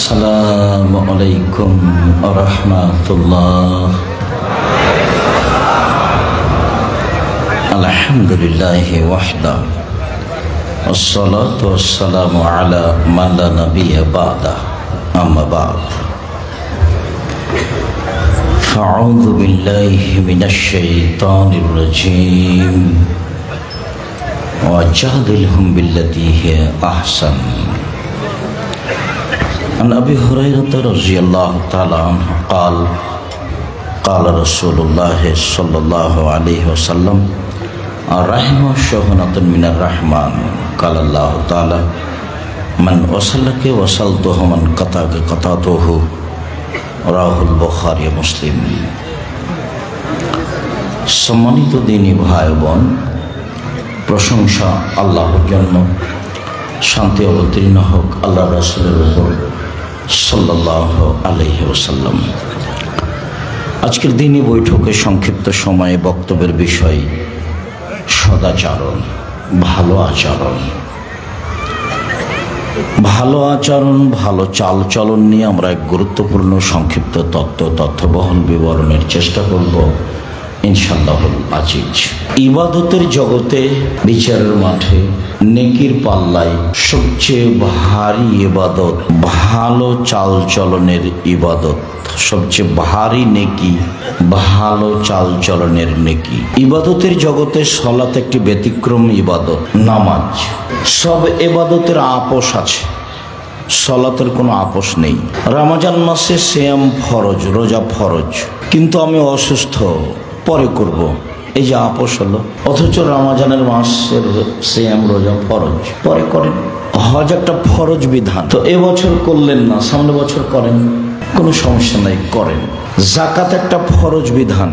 আসসালামু আলাইকুম ওয়া রাহমাতুল্লাহ। আলহামদুলিল্লাহি ওয়াহদা ওয়াসসালাতু ওয়াসসালামু আলা মান লা নাবিয়্যা বা'দা আম্মা বা'দ। ফাআউযু বিল্লাহি মিনাশ শাইতানির রাজীম ওয়া জাদিলহুম বিল্লাতী হিয়া আহসান। عن أبي هريرة رضي الله تعالى عنه قال قال رسول الله صلى الله عليه وسلم الرحمة شحنة من الرحمن قال الله تعالى من وصلك وصلته من قطعك قطعته رواه البخاري মুসলিম। সম্মানিত দিনী ভাই বোন, প্রশংসা আল্লাহর জন্য, শান্তি অবতীর্ণ হোক আল্লাহ রাসূলের উপর সাল্লাল্লাহু আলাইহি ওয়াসাল্লাম। আজকের দিনই বৈঠকে সংক্ষিপ্ত সময়ে বক্তব্যের বিষয় সদাচরণ, ভালো আচরণ। ভালো আচরণ, ভালো চালচলন নিয়ে আমরা এক গুরুত্বপূর্ণ সংক্ষিপ্ত তথ্যবহন বিবরণের চেষ্টা করব ইনশাআল্লাহুল আজিজ। ইবাদতের জগতে, বিচারের মাঠে, নেকির পাল্লায় সবচেয়ে ভারী ইবাদত ভালো চালচলনের ইবাদত। সবচেয়ে ভারী নেকি ভালো চালচলনের নেকি। ইবাদতের জগতে সালাত একটি ব্যতিক্রম ইবাদত। নামাজ, সব ইবাদতের আপোষ আছে, সালাতের কোনো আপোষ নেই। রমজান মাসে সিয়াম ফরজ, রোজা ফরজ, কিন্তু আমি অসুস্থ, পরে করব, এই যে আপোষ হলো। অথচ রমজানের মাসের সিয়াম রোজা ফরজ, পরে করেন। হজ একটা ফরজ বিধান, তো এবছর করলেন না, সামনে বছর করেন, কোনো সমস্যা নাই, করেন। যাকাত একটা ফরজ বিধান,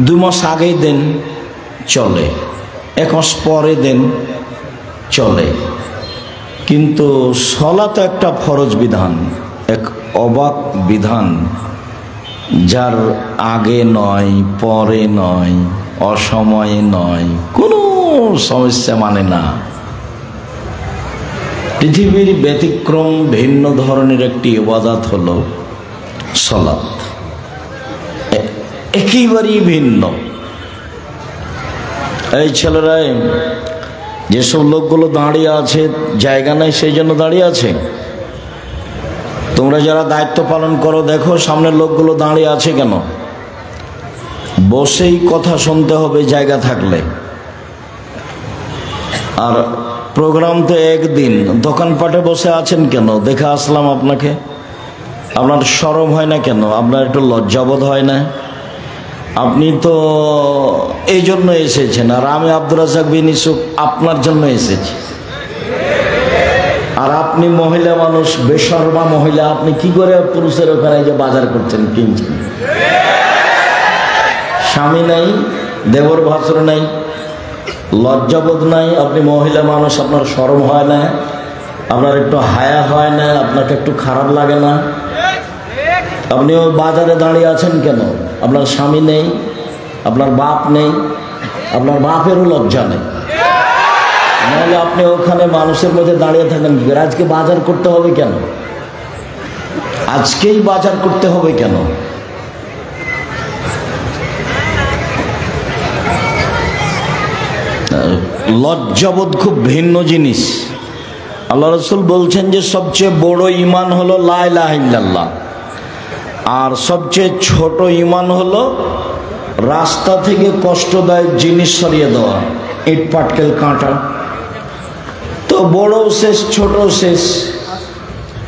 2 মাস আগেই দেন, চলে, 1 মাস পরে দেন, চলে। কিন্তু সালাত একটা ফরজ বিধান, এক অবাক বিধান, যার আগে নয়, পরে নয়, অসময়ে নয়, কোনো সমস্যা মানে না। পৃথিবীর ব্যতিক্রম ভিন্ন ধরনের একটি ইবাদত হলো সালাত, একেবারেই ভিন্ন। এই ছেলেরাই, যেসব লোকগুলো দাঁড়িয়ে আছে, জায়গা নেই সেই জন্য দাঁড়িয়ে আছে। তোমরা যারা দায়িত্ব পালন করো, দেখো সামনের লোকগুলো দাঁড়িয়ে আছে কেন? বসেই কথা শুনতে হবে জায়গা থাকলে। আর প্রোগ্রাম তো একদিন, দোকানপাটে বসে আছেন কেন? দেখে আসলাম আপনাকে, আপনার শরম হয় না কেন? আপনার একটু লজ্জাবোধ হয় না? আপনি তো এই জন্য এসেছেন, আর আমি আব্দুর রাজ্জাক বিন ইউসুফ আপনার জন্য এসেছি। আর আপনি মহিলা মানুষ, বেশরমা মহিলা, আপনি কি করে পুরুষের ওখানে যে বাজার করছেন, কিনছেন? স্বামী নাই, দেবর ভাসুর নাই, লজ্জাবোধ নাই, আপনি মহিলা মানুষ, আপনার শরম হয় না? আপনার একটু হায়া হয় না? আপনাকে একটু খারাপ লাগে না? আপনি ওই বাজারে দাঁড়িয়ে আছেন কেন? আপনার স্বামী নেই, আপনার বাপ নেই, আপনার বাপেরও লজ্জা নেই, নাহলে আপনি ওখানে মানুষের মধ্যে দাঁড়িয়ে থাকেন কি করে? আজকে বাজার করতে হবে কেন? আজকেই বাজার করতে হবে কেন? লজ্জাবোধ খুব ভিন্ন জিনিস। আল্লাহ রাসূল বলছেন যে সবচেয়ে বড় ঈমান হলো লা ইলাহা ইল্লাল্লাহ, আর সবচেয়ে ছোট ঈমান হলো রাস্তা থেকে কষ্টদায়ক জিনিস সরিয়ে দেওয়া, ইট পাটকেল কাঁটা। তো বড় শেষ, ছোট শেষ,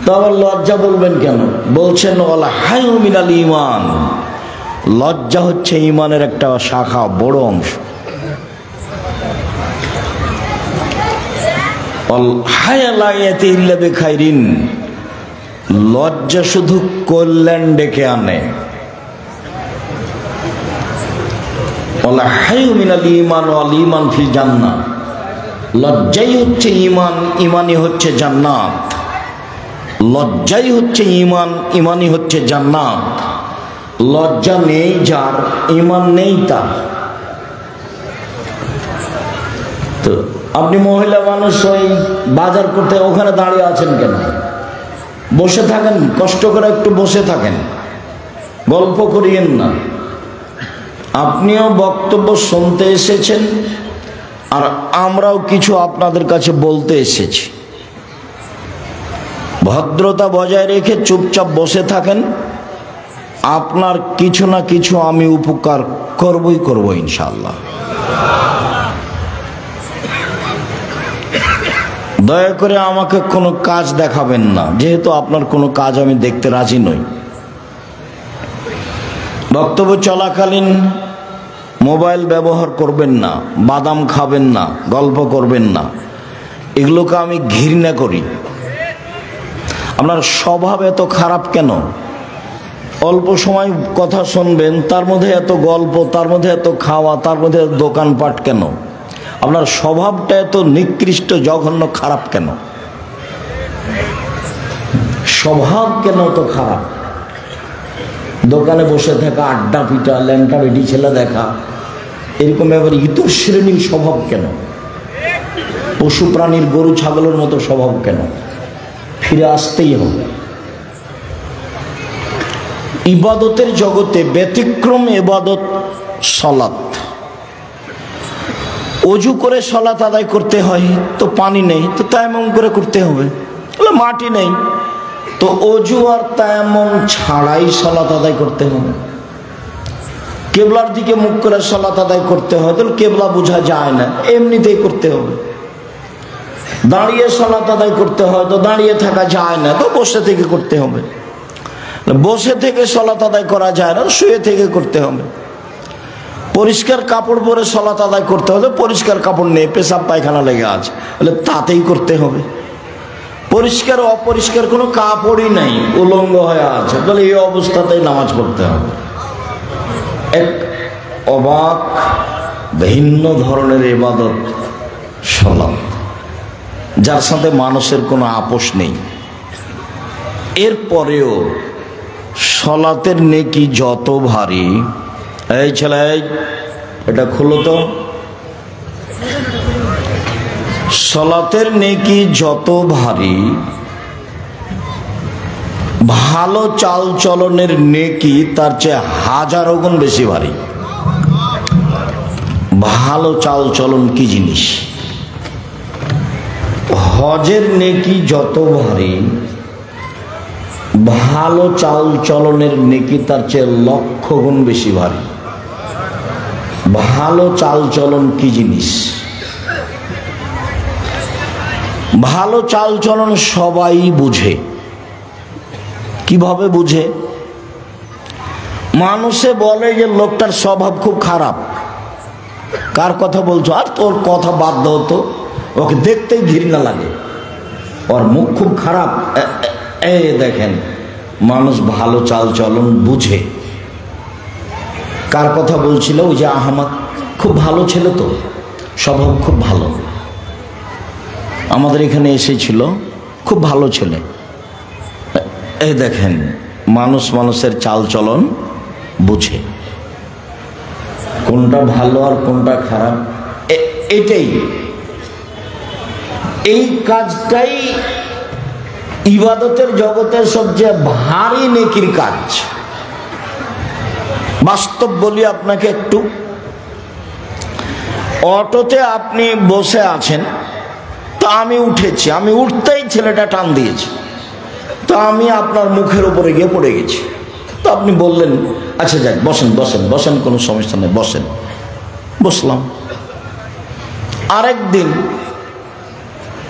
তো আবার লজ্জা বলবেন কেন? বলছেন ওয়াল হায়ু মিনাল ঈমান, লজ্জা হচ্ছে ঈমানের একটা শাখা, বড় অংশ। ওয়াল হায়া লা ইয়াতি ইল্লা বিখাইরিন, লজ্জা শুধু কল্যাণ ডেকে আনে। ওয়াল হায়ু মিনাল ঈমান ওয়াল ঈমান ফিল জান্নাহ, লজ্জাই হচ্ছে ঈমান, ঈমানই হচ্ছে জান্নাত। লজ্জাই হচ্ছে ঈমান, ঈমানই হচ্ছে জান্নাত। লজ্জা নেই যার, ঈমান নেই তার। তো আপনি মহিলা মানুষ, ওই বাজার করতে ওখানে দাঁড়িয়ে আছেন কেন? বসে থাকেন, কষ্ট করে একটু বসে থাকেন, গল্প করিয়েন না। আপনিও বক্তব্য শুনতে এসেছেন, আর আমরাও কিছু আপনাদের কাছে বলতে এসেছি। ভদ্রতা বজায় রেখে চুপচাপ বসে থাকেন, আপনার কিছু না কিছু আমি উপকার করবই করব ইনশাআল্লাহ। দয়া করে আমাকে কোনো কাজ দেখাবেন না, যেহেতু আপনার কোনো কাজ আমি দেখতে রাজি নই। বক্তব্য চলাকালীন মোবাইল ব্যবহার করবেন না, বাদাম খাবেন না, গল্প করবেন না, এগুলোকে আমি ঘৃণা করি। আপনার স্বভাব এত খারাপ কেন? অল্প সময় কথা শুনবেন, তার মধ্যে এত গল্প, তার মধ্যে এত খাওয়া, তার মধ্যে দোকানপাট কেন? আপনার স্বভাবটা এত নিকৃষ্ট, জঘন্য, খারাপ কেন? স্বভাব কেন তো খারাপ? দোকানে বসে থাকা, আড্ডা পিটা, ল্যাংটা বেটি ছেলে দেখা, এরকম এবার ইতর শ্রেণীর স্বভাব কেন? পশু প্রাণীর গরু ছাগলের মতো স্বভাব কেন? ফিরে আসতেই হবে। ইবাদতের জগতে ব্যতিক্রম ইবাদত সালাত। অজু করে সালাত আদায় করতে হয়, তো পানি নেই, তো তায়াম্মুম করে করতে হবে। মাটি নেই, তো অজু আর তায়াম্মুম ছাড়াই সালাত আদায় করতে হবে। কেবলার দিকে মুখ করে সালাত আদায় করতে হয়, তাহলে কেবলা বোঝা যায় না, এমনিতেই করতে হবে। দাঁড়িয়ে সালাত আদায় করতে হয়, তো দাঁড়িয়ে থাকা যায় না, তো বসে থেকে করতে হবে। বসে থেকে সালাত আদায় করা যায় না, শুয়ে থেকে করতে হবে। পরিষ্কার কাপড় পরে সালাত আদায় করতে হবে, পরিষ্কার কাপড় নেই, পেশাব পায়খানা লেগে আছে, তাহলে তাতেই করতে হবে। পরিষ্কার অপরিষ্কার কোনো কাপড়ই নাই, উলঙ্গ হয়ে আছে, তাহলে এই অবস্থাতেই নামাজ পড়তে হবে। এক অবাক ভিন্ন ধরনের ইবাদত সালাত, যার সাথে মানুষের কোনো আপোষ নেই। এরপরেও সালাতের নেকি যত ভারী, এই ছেলে এটা খুলো তো, সালাতের নেকি যত ভারী, ভালো চাল চলনের নেকি তার চেয়ে হাজারো গুণ বেশি ভারী। ভালো চাল চলন কি জিনিস? হজের নেকি যত ভারী, ভালো চাল চলনের নেকি তার চেয়ে লক্ষ গুণ বেশি ভারী। ভালো চাল চলন কি জিনিস? ভালো চাল চলন সবাই বুঝে। কিভাবে বুঝে? মানুষে বলে যে লোকটার স্বভাব খুব খারাপ। কার কথা বলছো? আর তোর কথা বাদ দাও তো, ওকে দেখতেই ঘৃণা লাগে, ওর মুখ খুব খারাপ। এই দেখেন, মানুষ ভালো চাল চলন বুঝে। কার কথা বলছিল? ওই যে আহমদ, খুব ভালো ছেলে তো, স্বভাব খুব ভালো, আমাদের এখানে এসেছিল, খুব ভালো ছেলে। এই দেখেন, মানুষ মানুষের চাল চলন বুঝে, কোনটা ভালো আর কোনটা খারাপ। এটাই, এই কাজটাই ইবাদতের জগতের সবচেয়ে ভারী নেকির কাজ। বাস্তব বলি আপনাকে একটু, অটোতে আপনি বসে আছেন, তো আমি উঠেছি, আমি উঠতেই ছেলেটা টান দিয়েছি, তো আমি আপনার মুখের উপরে গিয়ে পড়ে গেছি। তো আপনি বললেন আচ্ছা যাক, বসেন বসেন বসেন, কোনো সমস্যা নেই, বসেন। বসলাম। আরেকদিন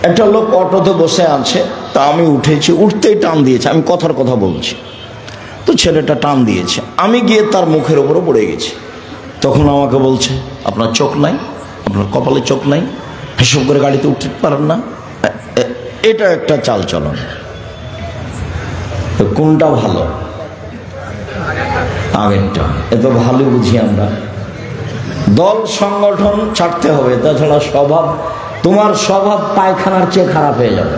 একটা লোক অটোতে বসে আছে, তা আমি উঠেছি, উঠতেই টান দিয়েছে, আমি কথার কথা বলছি, তো ছেলেটা টান দিয়েছে, আমি গিয়ে তার মুখের উপরে পড়ে গেছি। তখন আমাকে বলছে আপনার চোখ নাই, আপনার কপালে চোখ নাই, হিসব করে গাড়িতে উঠতে পারেন না। এটা একটা চাল চলন। তো কোনটা ভালো? আগেরটা। এত ভালো বুঝি আমরা। দল সংগঠন ছাড়তে হবে, তাছাড়া স্বভাব, তোমার স্বভাব পায়খানার চেয়ে খারাপ হয়ে যাবে।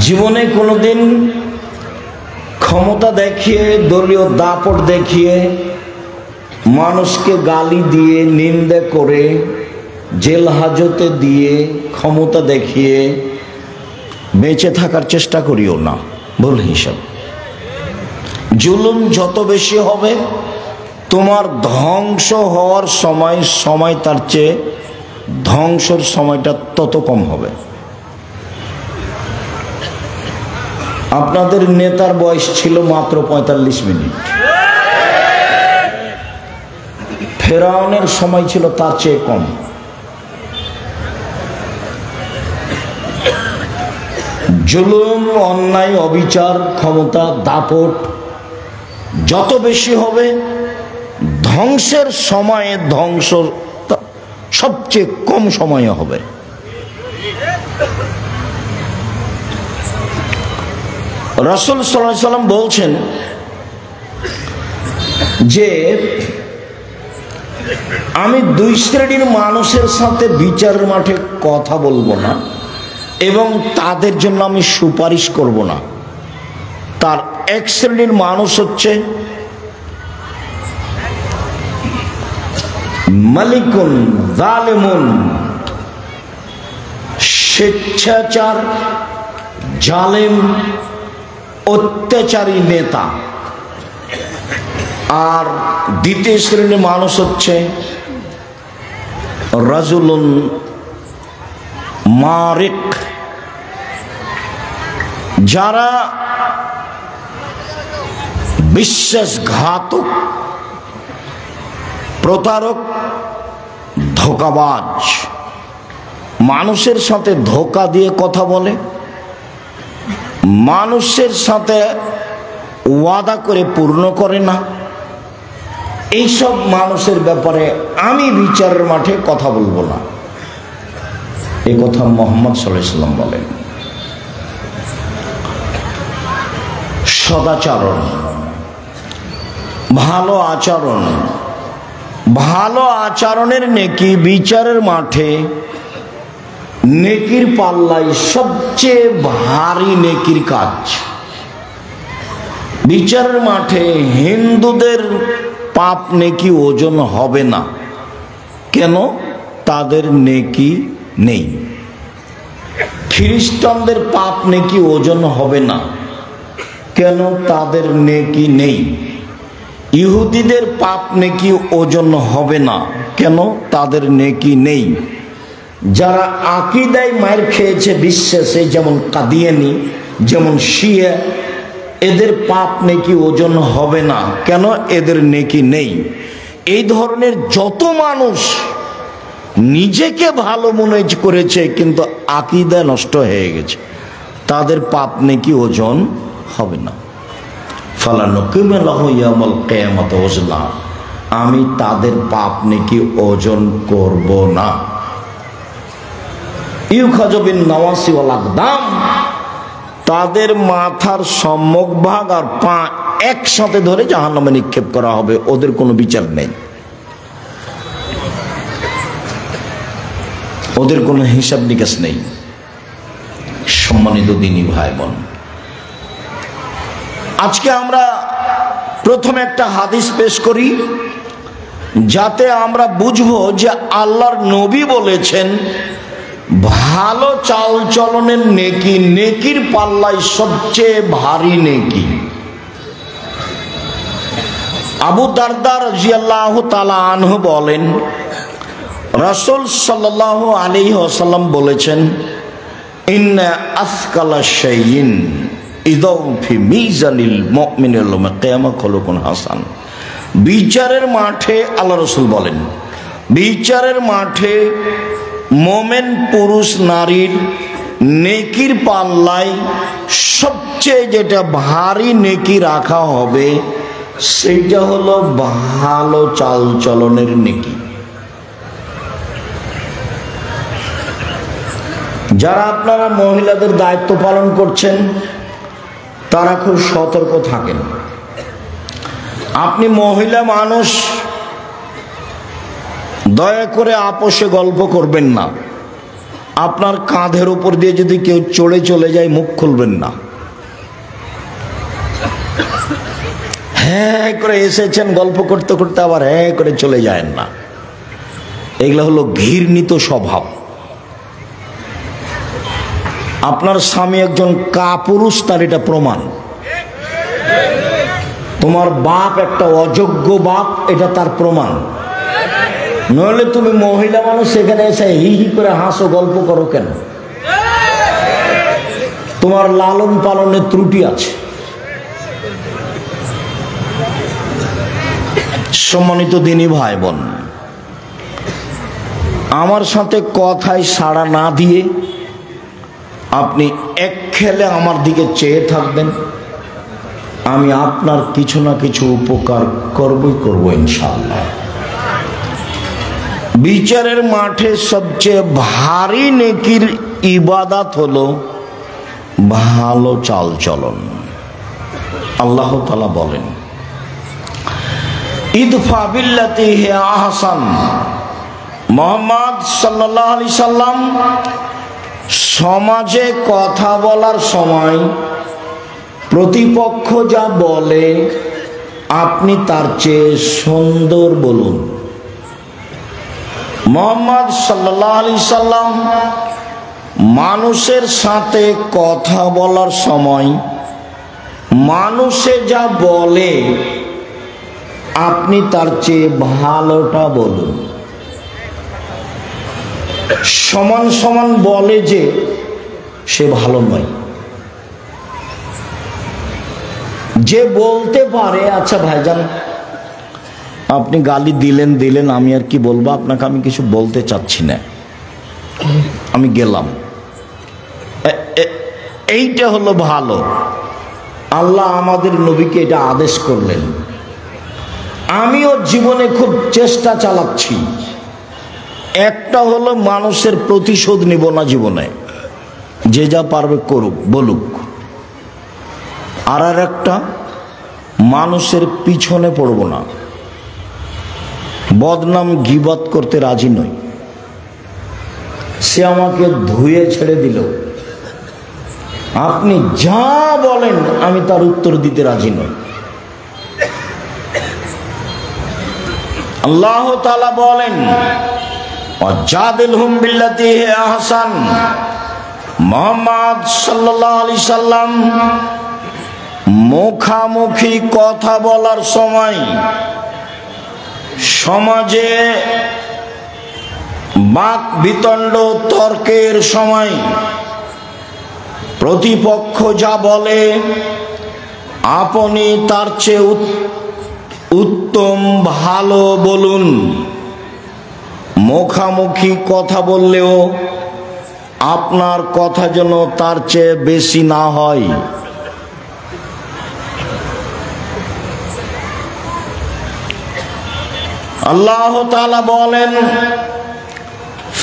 জীবনে কোনোদিন ক্ষমতা দেখিয়ে, দলীয় দাপট দেখিয়ে, মানুষকে গালি দিয়ে, নিন্দে করে জেল হাজতে দিয়ে ক্ষমতা দেখিয়ে বেঁচে থাকার চেষ্টা করিও না, ভুল হিসাব। জুলুম যত বেশি হবে তোমার ধ্বংস হওয়ার সময় তার চেয়ে ধ্বংসের সময়টা তত কম হবে। আপনাদের নেতার বয়স ছিল মাত্র 45 মিনিট, ফেরাউনের সময় ছিল তার চেয়ে কম। জুলুম, অন্যায়, অবিচার, ক্ষমতা, দাপট যত বেশি হবে ধ্বংসের সময়ে ধ্বংস সবচেয়ে কম সময়ে হবে। রাসূল সাল্লাল্লাহু আলাইহি ওয়াসাল্লাম বলছেন যে আমি দুই শ্রেণীর মানুষের সাথে বিচারের মাঠে কথা বলবো না এবং তাদের জন্য আমি সুপারিশ করব না। তার এক শ্রেণীর মানুষ হচ্ছে মালিকুন জালিমুন, স্বেচ্ছাচার, জালেম, অত্যাচারী নেতা। আর দ্বিতীয় শ্রেণীর মানুষ হচ্ছে রাজুলুন মারিক, যারা বিশ্বাসঘাতক, প্রতারক, ধোঁকাবাজ, মানুষের সাথে ধোঁকা দিয়ে কথা বলে, মানুষের সাথে ওয়াদা করে পূর্ণ করে না। এইসব মানুষের ব্যাপারে আমি বিচারের মাঠে কথা বলবো না, এই কথা মুহাম্মদ সাল্লাল্লাহু আলাইহি ওয়াসাল্লাম বলেন। সদাচরণ, ভালো আচরণ, ভালো আচরণের নেকি বিচারের মাঠে নেকির পাল্লায় সবচেয়ে ভারী নেকির কাজ। বিচারের মাঠে হিন্দুদের পাপ নেকি ওজন হবে না, কেন? তাদের নেকি নেই। খ্রিস্টানদের পাপ নেকি ওজন হবে না, কেন? তাদের নেকি নেই। ইহুদিদের পাপ নেকি ওজন হবে না, কেন? তাদের নেকি নেই। যারা আকীদায় মার খেয়েছে বিশ্বাসে, যেমন কাদিয়ানি, যেমন শিয়া, এদের পাপ নেকি ওজন হবে না, কেন? এদের নেকি নেই। এই ধরনের যত মানুষ নিজেকে ভালো মনে করেছে কিন্তু আকীদা নষ্ট হয়ে গেছে, তাদের পাপ নেকি ওজন হবে না। ফালানুকিমু লাহু ইয়াউমাল কিয়ামাতি ওজনা, আমি তাদের পাপ নেকি ওজন করব না। ইউখাযু বিন নাওয়াসি ওয়াল আকদাম, তাদের মাথার সম্মুখ ভাগ আর পা একসাথে ধরে জাহান্নামে নিক্ষেপ করা হবে, ওদের কোনো বিচার নেই, ওদের কোনো হিসাব নিকাশ নেই। সম্মানিত দিনী ভাই বোন, আজকে আমরা প্রথমে একটা হাদিস পেশ করি যাতে আমরা বুঝবো যে আল্লাহর নবী বলেছেন ভালো চাল চলনের নেকি নেকির পাল্লায় সবচেয়ে ভারী নেকি। আবু দারদা রাদিয়াল্লাহু তাআলা আনহু বলেন, রাসূল সাল্লাল্লাহু আলাইহি ওয়াসাল্লাম বলেছেন, ইন্না আসকালা শাইইন ইদাউ ফি মিজানিল মুমিনিল ইয়াউমাল কিয়ামা খুলুকুন হাসান। বিচারের মাঠে আল্লাহ রাসূল বলেন, বিচারের মাঠে মোমেন পুরুষ নারীর নেকির পাল্লায় সবচেয়ে যেটা ভারী নেকি রাখা হবে সেটা হলো ভালো চাল চলনের নেকি। যারা আপনারা মহিলাদের দায়িত্ব পালন করছেন তারা খুব সতর্ক থাকেন। আপনি মহিলা মানুষ, দয়া করে আপোষে গল্প করবেন না। আপনার কাঁধের উপর দিয়ে যদি কেউ চড়ে চলে যায় মুখ খুলবেন না। হ্যাঁ করে এসেছেন গল্প করতে করতে আবার হ্যাঁ করে চলে যায় না, এগুলো হলো ঘৃণিত স্বভাব। আপনার স্বামী একজন কাপুরুষ, তার এটা প্রমাণ। তোমার বাপ একটা অযোগ্য বাপ, এটা তার প্রমাণ। নইলে তুমি মহিলা মানুষ সেখানে এসে হি হি করে হাসো, গল্প করো কেন? তোমার লালন পালনের ত্রুটি আছে। সম্মানিত দিনী ভাই বোন, আমার সাথে কথায় সাড়া না দিয়ে আপনি এক খেলে আমার দিকে চেয়ে থাকবেন, আমি আপনার কিছু না কিছু উপকার করবই করব ইনশাআল্লাহ। বিচারের মাঠে সবচেয়ে ভারী নেকির ইবাদত হলো ভালো চালচলন। আল্লাহ তাআলা বলেন, ইদফা বিল্লাতি হিয়া আহসান। মুহাম্মদ সাল্লাল্লাহু আলাইহি সাল্লাম সমাজে কথা বলার সময় প্রতিপক্ষ যা বলে আপনি তার চেয়ে সুন্দর বলুন। মুহাম্মদ সাল্লাল্লাহু আলাইহি সাল্লাম মানুষের সাথে কথা বলার সময় মানুষে যা বলে আপনি তার চেয়ে ভালোটা বলুন। সমান সমান বলে যে সে ভালো নয়। যে বলতে পারে, আচ্ছা ভাইজান আপনি গালি দিলেন, আমি আর কি বলবো, আপনাকে আমি কিছু বলতে চাচ্ছি না, আমি গেলাম, এইটা হলো ভালো। আল্লাহ আমাদের নবীকে এটা আদেশ করলেন। আমিও জীবনে খুব চেষ্টা চালাচ্ছি, একটা হলো মানুষের প্রতিশোধ নিব না জীবনে, যে যা পারবে করুক বলুক। আর একটা মানুষের পিছনে পড়ব না, বদনাম গীবত করতে রাজি নই। সে আমাকে ধুয়ে ছেড়ে দিল, আপনি যা বলেন আমি তার উত্তর দিতে রাজি নই। আল্লাহ তাআলা বলেন, ওয়াজাদিলহুম বিল্লাতি হিয়া আহসান। মুহাম্মদ সাল্লাল্লাহু আলাইহি সাল্লাম মুখামুখি কথা বলার সময়, সমাজে বাক বিতণ্ড তর্কের সময় প্রতিপক্ষ যা বলে আপনি তার চেয়ে উত্তম ভালো বলুন। মুখামুখি কথা বললেও আপনার কথা যেন তার চেয়ে বেশি না হয়। আল্লাহ তাআলা বলেন,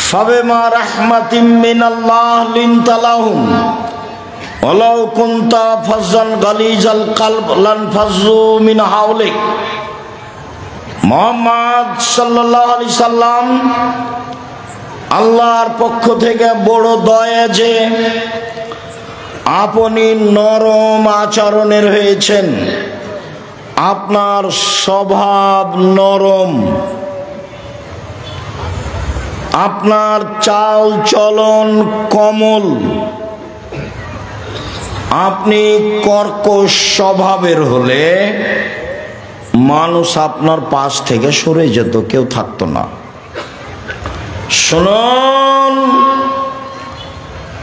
ফাবিমা রাহমাতিম মিনাল্লাহ লিনতা লাহুম ওয়ালাউ কুনতা ফাজ্জান গালিজাল কলব লানফাজ্জু মিন হাওলিক। মুহাম্মদ সাল্লাল্লাহু আলাইহি সাল্লাম আল্লাহর পক্ষ থেকে বড় দয়া যে আপনি নরম আচরণের হয়েছেন, আপনার স্বভাব নরম, আপনার চাল চলন কোমল, আপনি কর্কশ স্বভাবের হলে মানুষ আপনার পাশ থেকে সরে যেত, কেউ থাকতো না। শুনুন,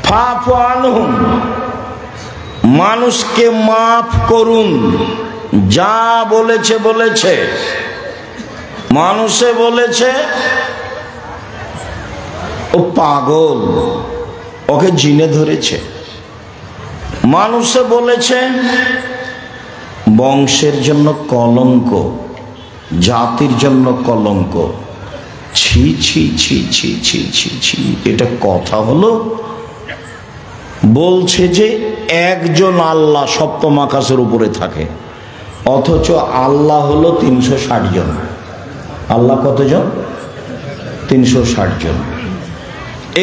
ফাফু আনহুম, মানুষকে মাফ করুন। যা বলেছে বলেছে, মানুষে বলেছে ও পাগল, ওকে জিনে ধরেছে। মানুষে বলেছে বংশের জন্য কলঙ্ক, জাতির জন্য কলঙ্ক। ছি ছি ছি ছি ছি ছি ছি, এটা কথা হলো? বলছে যে একজন আল্লাহ সপ্তম আকাশের উপরে থাকে, অথচ আল্লাহ হলো 360 জন। আল্লাহ কতজন? 360 জন।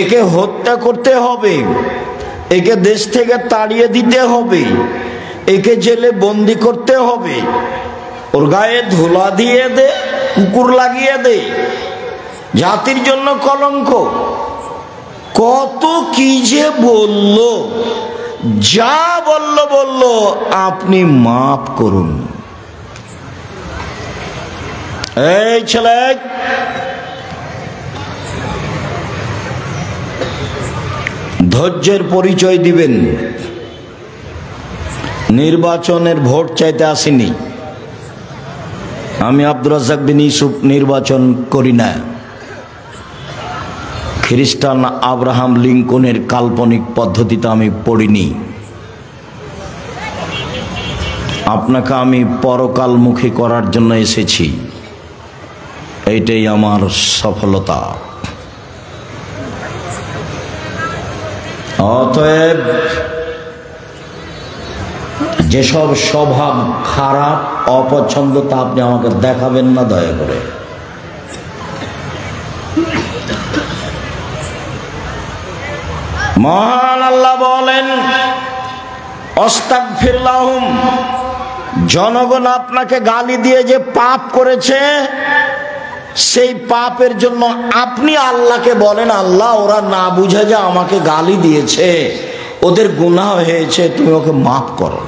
একে হত্যা করতে হবে, একে দেশ থেকে তাড়িয়ে দিতে হবে, একে জেলে বন্দি করতে হবে, ওর গায়ে ধুলা দিয়ে দে, কুকুর লাগিয়ে দে, জাতির জন্য কলঙ্ক। কত কি যে বলল, যা বলল আপনি মাফ করুন। এই ছেলে, ধৈর্যের পরিচয় দিবেন। নির্বাচনের ভোট চাইতে আসিনি আমি। আব্দুর রাজ্জাক বিন ইউসুফ নির্বাচন করি না। খ্রিস্টান আব্রাহাম লিঙ্কনের কাল্পনিক পদ্ধতিতে আমি পড়িনি। আপনাকে আমি পরকালমুখী করার জন্য এসেছি, এইটাই আমার সফলতা। অতএব যেসব স্বভাব খারাপ, অপছন্দ, তা আপনি আমাকে দেখাবেন না দয়া করে। মহান আল্লাহ বলেন, আস্তাগফির লাহুম, জনগণ আপনাকে গালি দিয়ে যে পাপ করেছে, সেই পাপের জন্য আপনি আল্লাহকে বলেন, আল্লাহ ওরা না বুঝে যে আমাকে গালি দিয়েছে, ওদের গুনাহ হয়েছে, তুমি ওকে মাফ করো।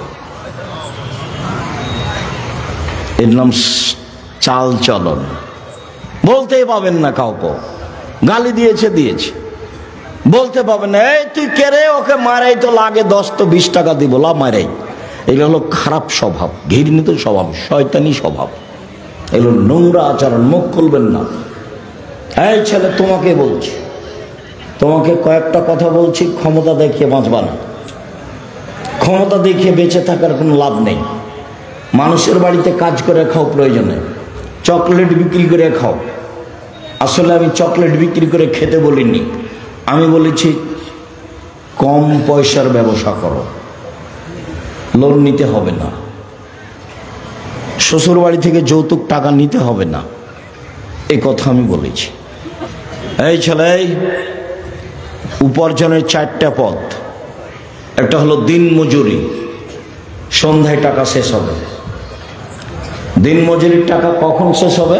এর নাম চাল চলন। বলতেই পাবেন না কাউকে গালি দিয়েছে, বলতে পাবেন না, এই তুই কে রে, ওকে মারাই তো লাগে 10 তো 20 টাকা দিব, লা মারাই। এগুলো হলো খারাপ স্বভাব, ঘৃণিত স্বভাব, শয়তানি স্বভাব, এগুলো নোংরা আচরণ। মুখ খুলবেন না। এই ছেলে, তোমাকে বলছি, তোমাকে কয়েকটা কথা বলছি, ক্ষমতা দেখিয়ে বাঁচবা না। ক্ষমতা দেখিয়ে বেঁচে থাকার কোনো লাভ নেই। মানুষের বাড়িতে কাজ করে খাও, প্রয়োজনে চকলেট বিক্রি করে খাও। আসলে আমি চকলেট বিক্রি করে খেতে বলিনি, আমি বলেছি কম পয়সার ব্যবসা করো, লোন নিতে হবে না, শ্বশুর বাড়ি থেকে যৌতুক টাকা নিতে হবে না, এই কথা আমি বলেছি। এই ছেলে, উপার্জনের 4টা পথ। একটা হলো দিন মজুরি, সন্ধ্যায় টাকা শেষ হবে। দিন মজুরির টাকা কখন শেষ হবে?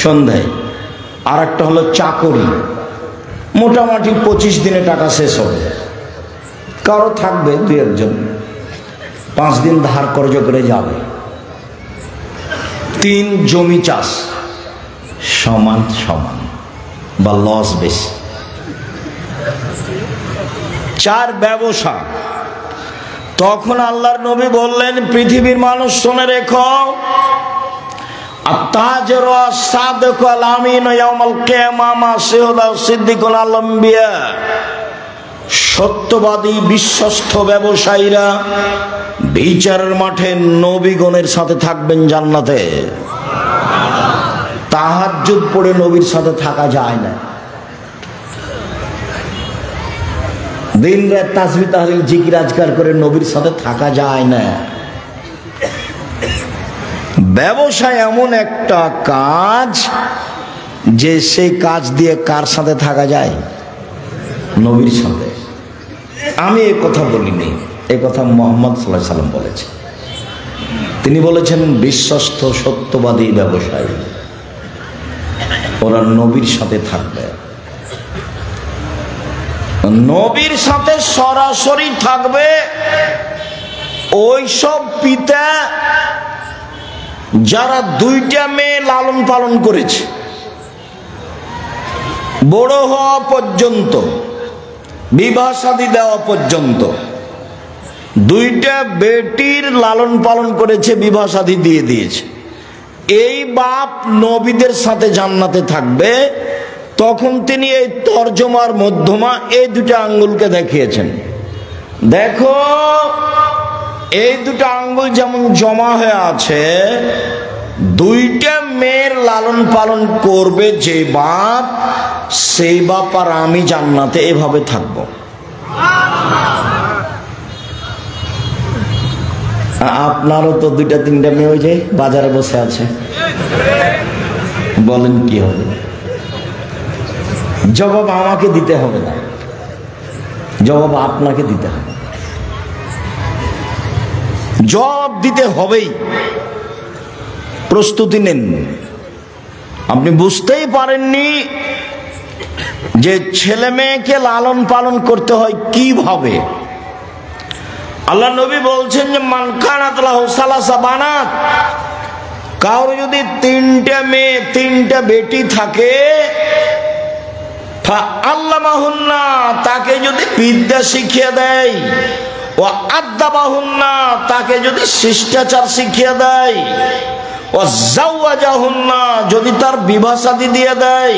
সন্ধ্যায়। আর একটা হলো চাকরি, মোটামুটি 25 দিনে টাকা শেষ হবে। কারো থাকবে 2-1জন 5 দিন ধার কর্জ করে যাবে। 3 জমি চাষ, সমান সমান বা লস বেশি। 4 ব্যবসা। তখন আল্লাহর নবী বললেন, পৃথিবীর মানুষ শুনে রেখো, আত-তাজিরু আস-সাদিকু আল-আমিনু ইয়াউমাল কিয়ামাহ মা শুহাদা সিদ্দিকুল আল-আম্বিয়া। সত্যবাদী বিশ্বস্ত ব্যবসায়ীরা বিচারের মাঠে নবীগণের সাথে থাকবেন জান্নাতে। তাহাজ্জুদ পড়ে নবীর সাথে থাকা যায় না। দিন রাত তাসবিহ তাহলিল জিকির আজকার করে নবীর সাথে থাকা যায় না। ব্যবসা এমন একটা কাজ যে সেই কাজ দিয়ে কার সাথে থাকা যায়? নবীর সাথে। আমি এই কথা বলিনি, এই কথা মুহাম্মদ সাল্লাল্লাহু আলাইহি সাল্লাম বলেছেন। তিনি বলেছেন বিশ্বস্ত সত্যবাদী ব্যবসায়ী, ওরা নবীর সাথে থাকবে। নবীর সাথে সরাসরি থাকবে ওই সব পিতা যারা 2টা মেয়ে লালন পালন করেছে, বড় হওয়া পর্যন্ত, বিবাহ শাদী দেওয়া পর্যন্ত। 2টা বেটির লালন পালন করেছে, বিবাহ শাদী দিয়ে দিয়েছে। এই বাপ নবীদের সাথে জান্নাতে থাকবে। তখন তিনি এই তরজমার মধ্যমা এই 2টা আঙ্গুলকে দেখিয়েছেন, দেখো এই 2টা আঙ্গুল যেমন জমা হয়ে আছে, 2টা মেয়ের লালন পালন করবে যে বাপ, সেই বাপ আর আমি জান্নাতে এভাবে থাকব। আপনারও তো 2টা-3টা মেয়ে ওই যে বাজারে বসে আছে, বলেন কি হবে? জবাব আমাকে দিতে হবে না, জবাব আপনাকে দিতে হবে। জবাব দিতে হবেই, প্রস্তুতি নেন। আপনি বুঝতেই পারেননি যে ছেলে মেয়েকে লালন পালন করতে হয় কিভাবে। আল্লাহ নবী বলছেন যে মান কানাত লাহু সালাসা বানাত, কারো যদি 3টে মেয়ে 3টে বেটি থাকে, আল্লামাহুন্না, তাকে যদি বিদ্যা শিখিয়ে দেয়, ও আদাবাহুন্না, তাকে যদি শিষ্টাচার শিখিয়ে দেয়, ও জাওয়াজাহুন্না, যদি তার বিবাহ শাদী দিয়ে দেয়,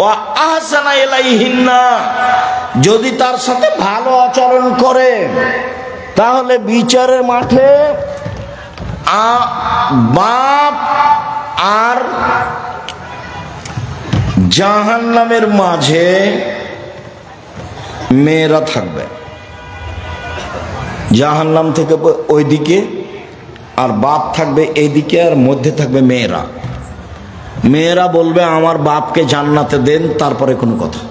ও আহসানা ইলাইহিন্না, যদি তার সাথে ভালো আচরণ করে, তাহলে বিচারের মাঠে বাপ আর জাহান্নামের মাঝে মেয়েরা থাকবে। জাহান্নাম থেকে ওইদিকে, আর বাপ থাকবে এইদিকে, আর মধ্যে থাকবে মেয়েরা। মেয়েরা বলবে আমার বাপকে জান্নাতে দেন, তারপরে কোনো কথা।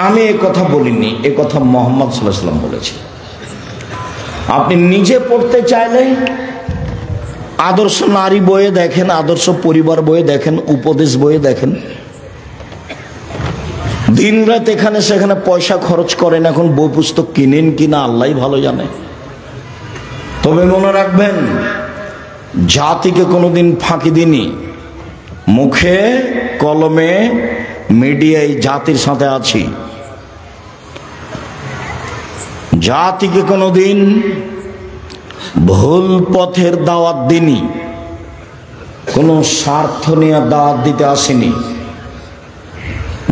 আমি এ কথা বলিনি, এ কথা মুহাম্মদ সাল্লাল্লাহু আলাইহি ওয়াসাল্লাম বলেছে। আপনি নিজে পড়তে চাইলে আদর্শ নারী বইয়ে দেখেন, আদর্শ পরিবার বইয়ে দেখেন, উপদেশ বইয়ে দেখেন। দিন রাত এখানে সেখানে পয়সা খরচ করেন, এখন বই পুস্তক কিনেন কিনা আল্লাহ ভালো জানে। তবে মনে রাখবেন, জাতিকে কোনোদিন ফাঁকি দিনি। মুখে কলমে মিডিয়ায় জাতির সাথে আছি। জাতিকে কোনোদিন ভুল পথের দাওয়াত দিনি, কোনো স্বার্থ নিয়ে দাওয়াত দিতে আসিনি।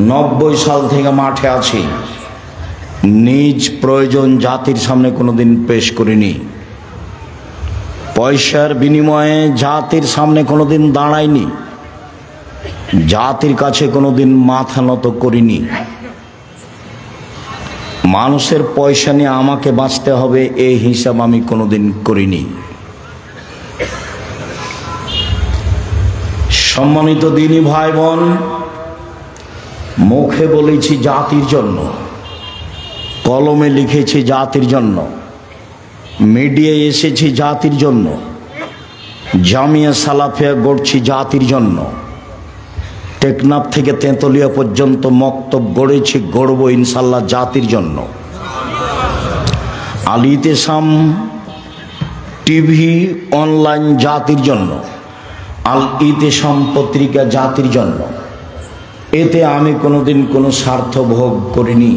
90 সাল থেকে মাঠে আছি, নিজ প্রয়োজন জাতির সামনে কোনোদিন পেশ করিনি। পয়সার বিনিময়ে জাতির সামনে কোনোদিন দাঁড়াইনি, জাতির কাছে কোনোদিন মাথা নত করিনি। মানুষের পয়সা নিয়ে আমাকে বাঁচতে হবে এই হিসাব আমি কোনোদিন করিনি। সম্মানিত দিনী ভাই বোন, মুখে বলেছি জাতির জন্য, কলমে লিখেছি জাতির জন্য, মিডিয়ায় এসেছি জাতির জন্য, জামিয়া সালাফিয়া গড়ছি জাতির জন্য, টেকনাফ থেকে তেঁতুলিয়া পর্যন্ত মক্তব গড়েছি, গড়ব ইনশাল্লাহ জাতির জন্য। আল ইতিসাম টিভি অনলাইন জাতির জন্য, আল ইতিসাম পত্রিকা জাতির জন্য। এতে আমি কোনোদিন কোনো স্বার্থ ভোগ করিনি।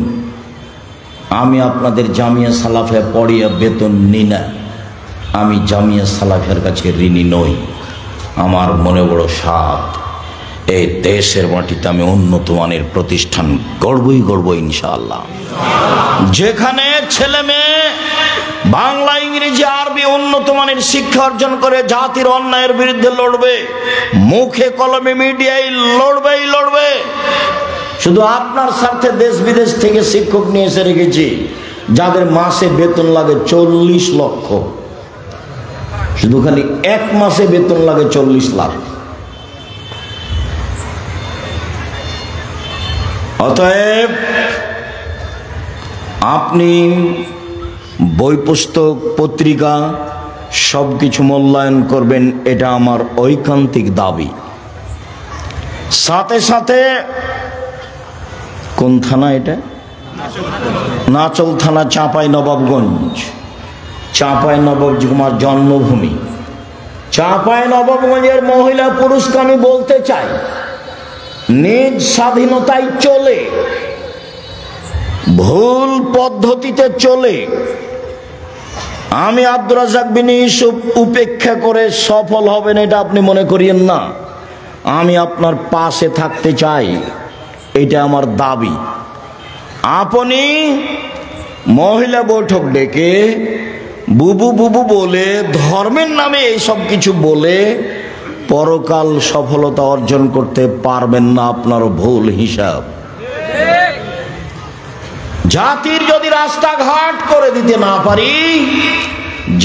আমি আপনাদের জামিয়া সালাফিয়া পড়িয়া বেতন নিই না, আমি জামিয়া সালাফিয়ার কাছে ঋণী নই। আমার মনে বড় সাধ, এই দেশের মাটিতে আমি উন্নত মানের প্রতিষ্ঠান গড়বই গড়ব ইনশাআল্লাহ। যেখানে ছেলে মেয়ে বাংলা ইংরেজি আরবি উন্নত মানের শিক্ষা অর্জন করে জাতির অন্যায়ের বিরুদ্ধে লড়বে, মুখে কলমে মিডিয়ায় লড়বেই লড়বে। শুধু আপনার স্বার্থে দেশ বিদেশ থেকে শিক্ষক নিয়ে এসে রেখেছি, যাদের মাসে বেতন লাগে 40 লক্ষ, শুধু খালি এক মাসে বেতন লাগে 40 লাখ। অতএব আপনি বই পুস্তক পত্রিকা সব কিছু মূল্যায়ন করবেন, এটা আমার ঐকান্তিক দাবি। সাথে সাথে কোন থানা এটা? নাচল থানা, চাঁপাইনবাবগঞ্জ। চাঁপাইনবাবগঞ্জ আমার জন্মভূমি। চাঁপাইনবাবগঞ্জের মহিলা পুরুষকে আমি বলতে চাই, নিজ স্বাধীনতায় চলে, ভুল পদ্ধতিতে চলে আমি আব্দুর রাজ্জাক বিন ইউসুফ উপেক্ষা করে সফল হবেন এটা আপনি মনে করিয়েন না। আমি আপনার পাশে থাকতে চাই, এটা আমার দাবি। আপনি মহিলা বৈঠক ডেকে বুবু বুবু বলে, ধর্মের নামে এইসব কিছু বলে পরকাল সফলতা অর্জন করতে পারবেন না, আপনার ভুল হিসাব। জাতির যদি রাস্তাঘাট করে দিতে না পারি,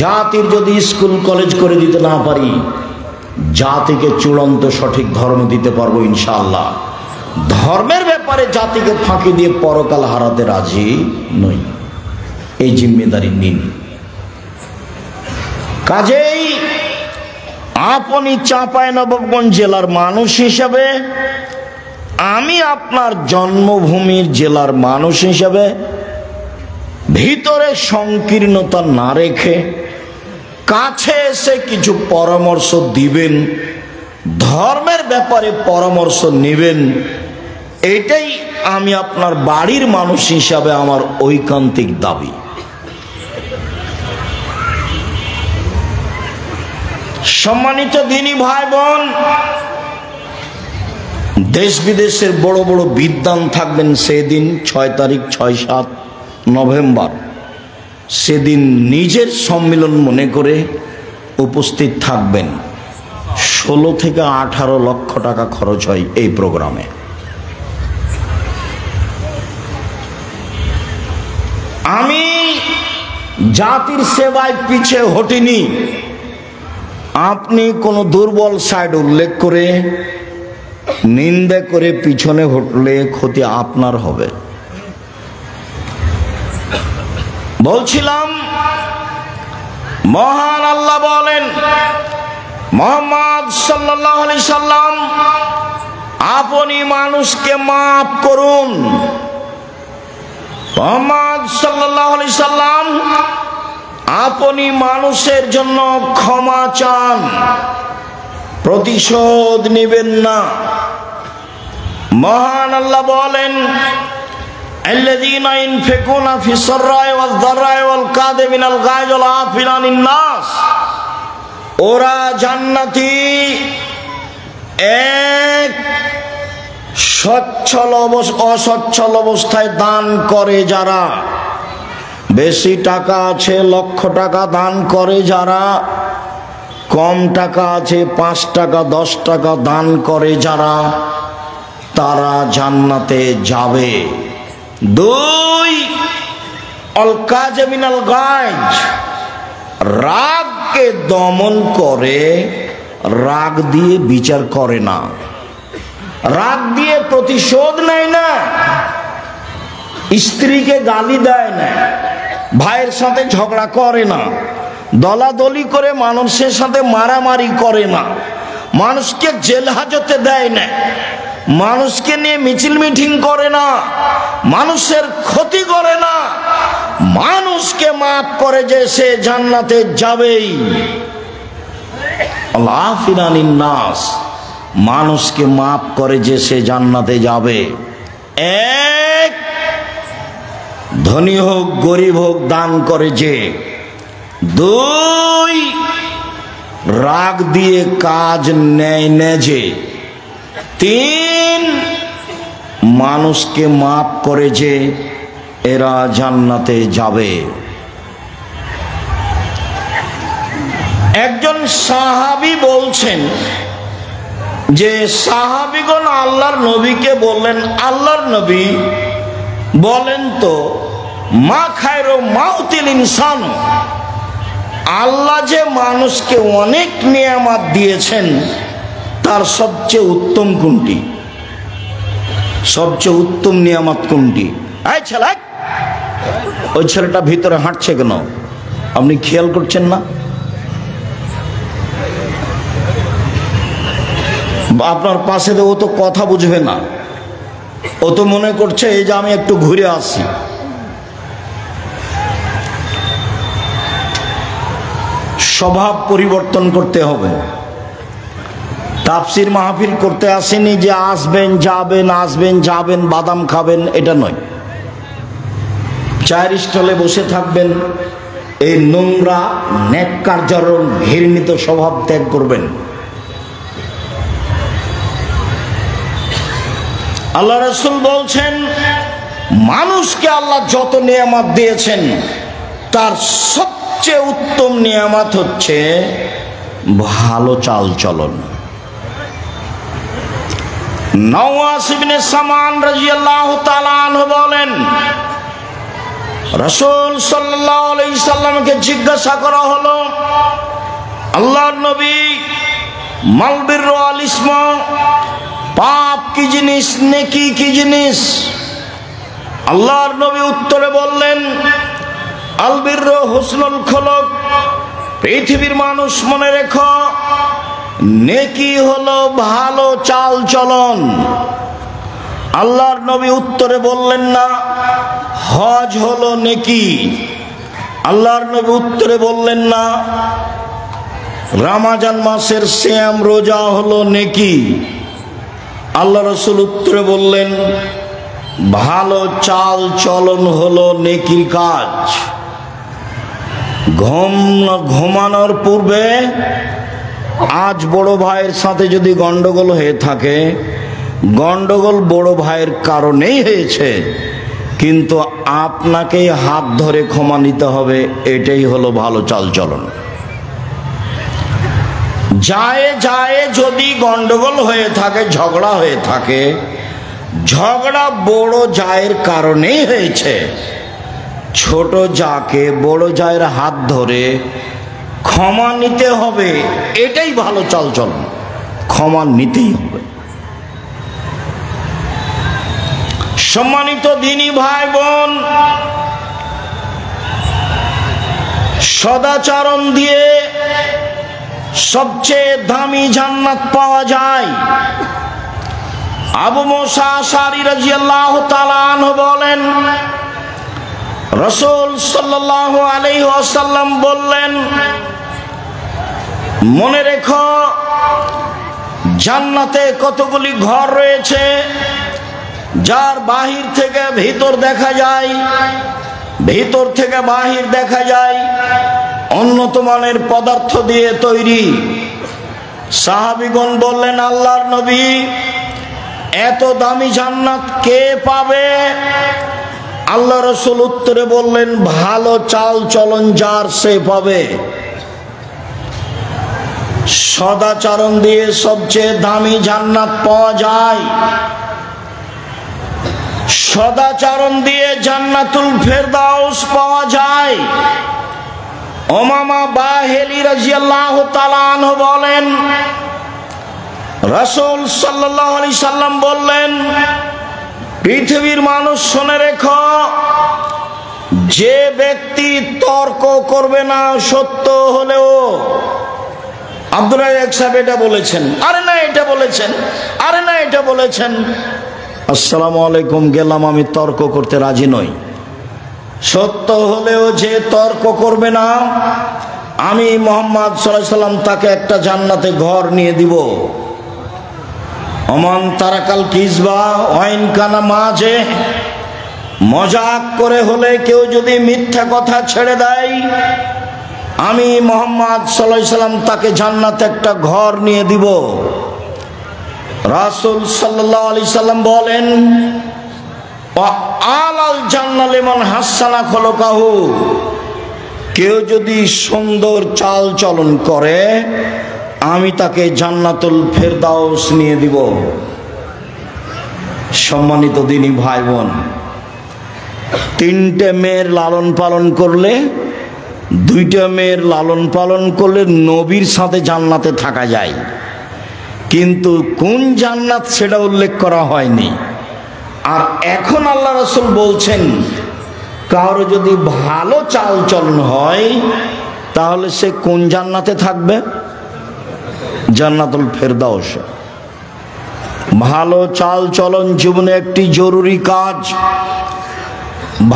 জাতির যদি স্কুল কলেজ করে দিতে না পারি, জাতিকে চূড়ান্ত সঠিক ধর্ম দিতে পারবো ইনশাআল্লাহ। ধর্মের ব্যাপারে জাতিকে ফাঁকি দিয়ে পরকাল হারাতে রাজি নই, এই জিম্মেদারি নিন। কাজেই আপনি চাঁপাইনবাবগঞ্জ জেলার মানুষ হিসাবে, আমি আপনার জন্মভূমির জেলার মানুষ হিসাবে ভিতরে সংকীর্ণতা না রেখে কাছে এসে কিছু পরামর্শ দিবেন, ধর্মের ব্যাপারে পরামর্শ নেবেন, এটাই আমি আপনার বাড়ির মানুষ হিসাবে আমার ঐকান্তিক দাবি। সম্মানিত দিনী ভাই বোন, দেশ বিদেশের বড় বড় বিদ্বান থাকবেন সেদিন 6 তারিখ 6-7 নভেম্বর, সেদিন নিজের সম্মেলন মনে করে উপস্থিত থাকবেন। 16 থেকে 18 লক্ষ টাকা খরচ হয় এই প্রোগ্রামে। আমি জাতির সেবায় পিছে হটিনি। আপনি কোনো দুর্বল সাইড উল্লেখ করে নিন্দা করে পিছনে হটলে ক্ষতি আপনার হবে। বলছিলাম, মহান আল্লাহ বলেন, মুহাম্মদ সাল্লাল্লাহু আলাইহি সাল্লাম, আপনি মানুষকে মাফ করুন। মুহাম্মদ সাল্লাল্লাহু আলাইহি সাল্লাম, আপনি মানুষের জন্য ক্ষমা চান, প্রতিশোধ নেবেন না। মহান আল্লাহ বলেন, আল্লাযীনা ইনফিকুনা ফিস সাররাই ওয়াজ দাররাই ওয়াল কাযিমিনাল গায়জ ওয়াল আফিনা আনিন নাস, ওরা জান্নাতি, এক সচ্ছল অসচ্ছল অবস্থায় দান করে যারা, বেশি টাকা আছে লক্ষ টাকা দান করে যারা, কম টাকা আছে 5 টাকা 10 টাকা দান করে যারা, তারা জান্নাতে যাবে। 2, আল কাযিমিনাল গায়জ, রাগকে দমন করে, রাগ দিয়ে বিচার করে না, রাগ দিয়ে প্রতিশোধ নেয় না, স্ত্রীকে গালি দেয় না, ভাইয়ের সাথে ঝগড়া করে না, দলাদলি করে মানুষের সাথে মারামারি করে না, মানুষকে জেল হাজতে দেয় না, মানুষকে নিয়ে মিছিল মিটিং করে না, মানুষের ক্ষতি করে না, মানুষকে মাফ করে যে সে জান্নাতে যাবেই। আফিনা আনিন নাস, মানুষকে মাফ করে যে সে জান্নাতে যাবে। 1, ধনী হোক গরিব হোক দান করে যে। 2, রাগ দিয়ে কাজ নেয় না যে। 3, মানুষকে মাফ করে যে, এরা জান্নাতে যাবে। একজন সাহাবী বলছেন যে সাহাবীগণ আল্লাহর নবীকে বললেন, আল্লাহর নবী বলেন তো, মা খায়রু মাউতিল ইনসান, আল্লাহ যে মানুষকে অনেক নিয়ামত দিয়েছেন তার সবচেয়ে উত্তম কোনটি? সবচেয়ে উত্তম নিয়ামত কোনটি? এই ছেলে, ওই ছেলেটা ভিতরে হাঁটছে কেন? আপনি খেয়াল করছেন না? আপনার পাশে ও তো কথা বুঝবে না, ও তো মনে করছে এই যে আমি একটু ঘুরে আসি। স্বভাব পরিবর্তন করতে হবে। তাফসির মাহফিল করতে আসেনি যে আসবেন যাবেন আসবেন যাবেন বাদাম খাবেন, এটা নয়। চায়ের স্টলে বসে থাকবেন, এই নোংরা নেককারজনক ঘৃণিত স্বভাব ত্যাগ করবেন। আল্লাহ রাসূল বলছেন, মানুষকে আল্লাহ যত নিয়ামত দিয়েছেন তার সবচেয়ে উত্তম নিয়ামত হচ্ছে ভালো চাল চলন। নওয়াস ইবনে সামান রাদিয়াল্লাহু তাআলা আনহু বলেন, রাসূল সাল্লাল্লাহু আলাইহি সাল্লামকে জিজ্ঞাসা করা হলো, আল্লাহর নবী, মাল বিররু আল ইসমা, পাপ কি জিনিস, নেকি কি জিনিস? আল্লাহর নবী উত্তরে বললেন, আল বিররু হুসনুল খুলুক, পৃথিবীর মানুষ মনে রেখো, নেকি হলো ভালো চাল চলন। আল্লাহর নবী উত্তরে বললেন না হজ হলো নেকি। আল্লাহর নবী উত্তরে বললেন না রমজান মাসের সিয়াম রোজা হলো নেকি। আল্লাহ রাসূল উত্তরে বললেন ভালো চাল চলন হলো নেকির কাজ। ঘুমানোর পূর্বে আজ বড় ভাইয়ের সাথে যদি গন্ডগোল হয়ে থাকে, গন্ডগোল বড় ভাইয়ের কারণেই হয়েছে, কিন্তু আপনাকে হাত ধরে ক্ষমা নিতে হবে, এটাই হলো ভালো চাল চলন। যায় যায় যদি গন্ডগোল হয়ে থাকে, ঝগড়া হয়ে থাকে, ঝগড়া বড় জায়ের কারণেই হয়েছে, ছোট জাকে বড় জায়ের হাত ধরে ক্ষমা নিতে হবে, এটাই ভালো চাল চলন। ক্ষমা নিতেই হবে। সম্মানিত দিনী ভাই বোন, সদাচরণ দিয়ে সবচেয়ে দামি জান্নাত পাওয়া যায়। আবু মুসা আশআরী রাদিয়াল্লাহু তাআলা আনহু বলেন, রাসূল সাল্লাল্লাহু আলাইহি ওয়াসাল্লাম বললেন, মনে রেখো জান্নাতে কতগুলি ঘর রয়েছে, যার বাহির থেকে ভিতর দেখা যায়, ভিতর থেকে বাহির দেখা যায়, উন্নত মানের পদার্থ দিয়ে তৈরি। সাহাবীগণ বললেন, আল্লাহর নবী, এত দামি জান্নাত কে পাবে? আল্লাহ রাসূল উত্তরে বললেন, ভালো চাল চলন যার সে পাবে। সদাচরণ দিয়ে সবচেয়ে দামি জান্নাত পাওয়া যায়। সদাচরণ দিয়ে জান্নাতুল ফেরদাউস পাওয়া যায়। উমামা বাহিলী রাদিয়াল্লাহু তাআলা আনহু বলেন, রাসূল সাল্লাল্লাহু আলাইহি সাল্লাম বললেন, পৃথিবীর মানুষ শুনে রেখো, যে ব্যক্তি তর্ক করবে না সত্য হলেও। আব্দুর রাজ্জাক সাহেব এটা বলেছেন, আরে না এটা বলেছেন, আরে না এটা বলেছেন। আসসালামু আলাইকুম, গেলাম, আমি তর্ক করতে রাজি নই। সত্য হলেও যে তর্ক করবে না, আমি মুহাম্মদ সাল্লাল্লাহু আলাইহি সাল্লাম তাকে একটা জান্নাতে ঘর নিয়ে দিব। ওমান তারাকাল কিজবা ওয়াইন কানা মাঝে, মজাক করে হলে কেউ যদি মিথ্যা কথা ছেড়ে দেয়, আমি মুহাম্মদ সাল্লাল্লাহু আলাইহি সাল্লাম তাকে জান্নাতে একটা ঘর নিয়ে দিব। রাসূল সাল্লাল্লাহু আলাইহি সাল্লাম বলেন, আলাল জান্নাহ লিমান হাসানা খলকাহু, কেউ যদি সুন্দর চাল চলন করে, আমি তাকে জান্নাতুল ফেরদাউস নিয়ে দিব। সম্মানিত দিনী ভাই বোন, তিনটে মেয়ের লালন পালন করলে, দুইটা মেয়ের লালন পালন করলে নবীর সাথে জান্নাতে থাকা যায়, কিন্তু কোন জান্নাত সেটা উল্লেখ করা হয়নি। আর এখন আল্লাহ রাসূল বলছেন, কারো যদি ভালো চাল চলন হয়, তাহলে সে কোন জান্নাতে থাকবে? জান্নাতুল ফেরদাউস। ভালো চাল চলন জীবনে একটি জরুরি কাজ।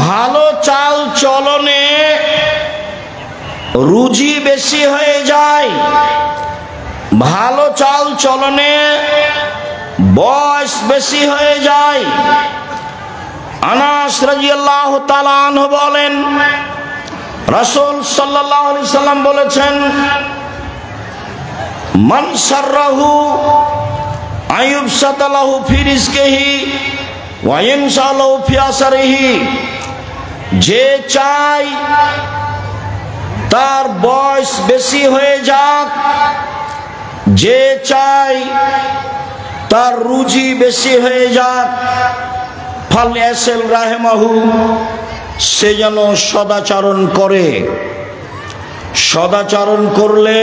ভালো চাল চলনে রুজি বেশি হয়ে যায়, ভালো চাল চলনে বয়স বেশি হয়ে যায়। আনাস রাদিয়াল্লাহু তাআলা আনহু বলেন, রাসূল সাল্লাল্লাহু আলাইহি সাল্লাম বলেছেন, মান সাররাহু আইয়ুবসাতা লাহু ফি রিজকিহি ওয়া ইয়ানসালাহু ফি আসরিহি, যে চায় তার বয়স বেশি হয়ে যাক, যে চায় তার রুজি বেশি হয়ে যাক, ফালইয়াসিল রাহিমাহু, সে যেন সদাচরণ করে। সদাচরণ করলে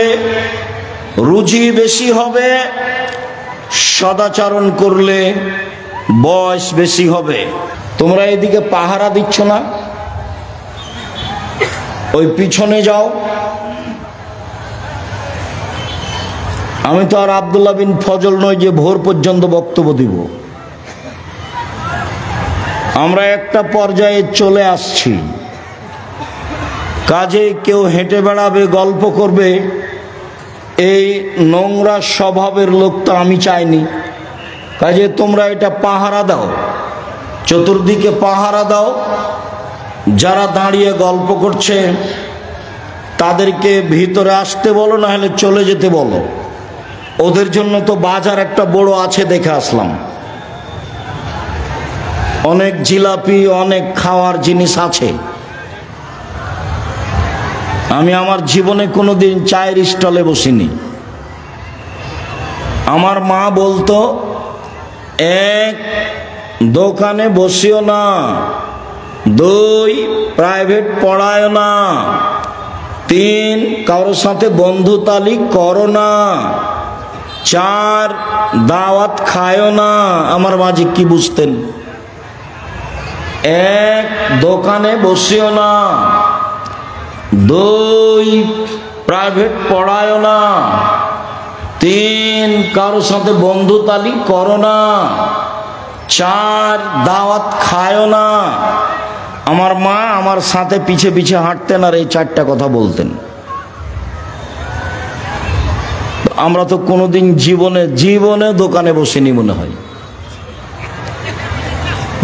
রুজি বেশি হবে, সদাচরণ করলে বয়স বেশি হবে। তোমরা এদিকে পাহারা দিচ্ছ না, ওই পিছনে যাও। আমি তো আর আব্দুল্লাহ বিন ফজল নই যে ভোর পর্যন্ত বক্তব্য দিব। আমরা একটা পর্যায়ে চলে আসছি, কাজে কেউ হেঁটে বেড়াবে, গল্প করবে, এই নোংরা স্বভাবের লোক তো আমি চাইনি। কাজে তোমরা এটা পাহারা দাও, চতুর্দিকে পাহারা দাও। যারা দাঁড়িয়ে গল্প করছে তাদেরকে ভিতরে আসতে বলো, না হলে চলে যেতে বলো। ওদের জন্য তো বাজার একটা বড় আছে, দেখে আসলাম। অনেক জিলাপি, অনেক খাওয়ার জিনিস আছে। আমি আমার জীবনে কোনোদিন চায়ের স্টলে বসিনি। আমার মা বলতো, এক, দোকানে বসিও না, দুই, প্রাইভেট পড়ায় না, তিন, কারোর সাথে বন্ধুতালি করো না, চার, দাওয়াত খায়ও না। আমার মাঝে কি বুঝতেন? এক, দোকানে বসিও না, দুই, প্রাইভেট পড়ায় না, তিন, কারোর সাথে বন্ধুতালি করো না, চার, দাওয়াত খায়ও না। আমার মা আমার সাথে পিছে পিছে হাঁটতেন আর এই চারটা কথা বলতেন। আমরা তো কোনোদিন জীবনে দোকানে বসিনি মনে হয়।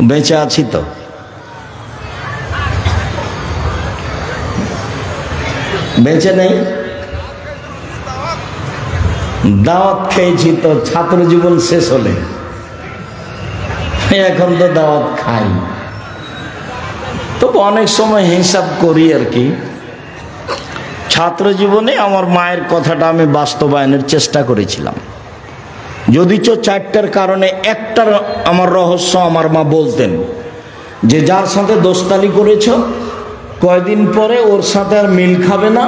বেঁচে আছি তো। বেঁচে নেই, দাওয়াত খেয়েছি তো ছাত্র জীবন শেষ হলে, এখন তো দাওয়াত খাই। তো অনেক সময় হিসাব করি আর কি। ছাত্র জীবনে আমার মায়ের কথাটা আমি বাস্তবায়নের চেষ্টা করেছিলাম, যদিচ চারটার কারণে একটার আমার রহস্য আমার মা বলতেন যে যার সাথে দোস্তালি করেছ কয়দিন পরে ওর সাথে আর মিল খাবে না,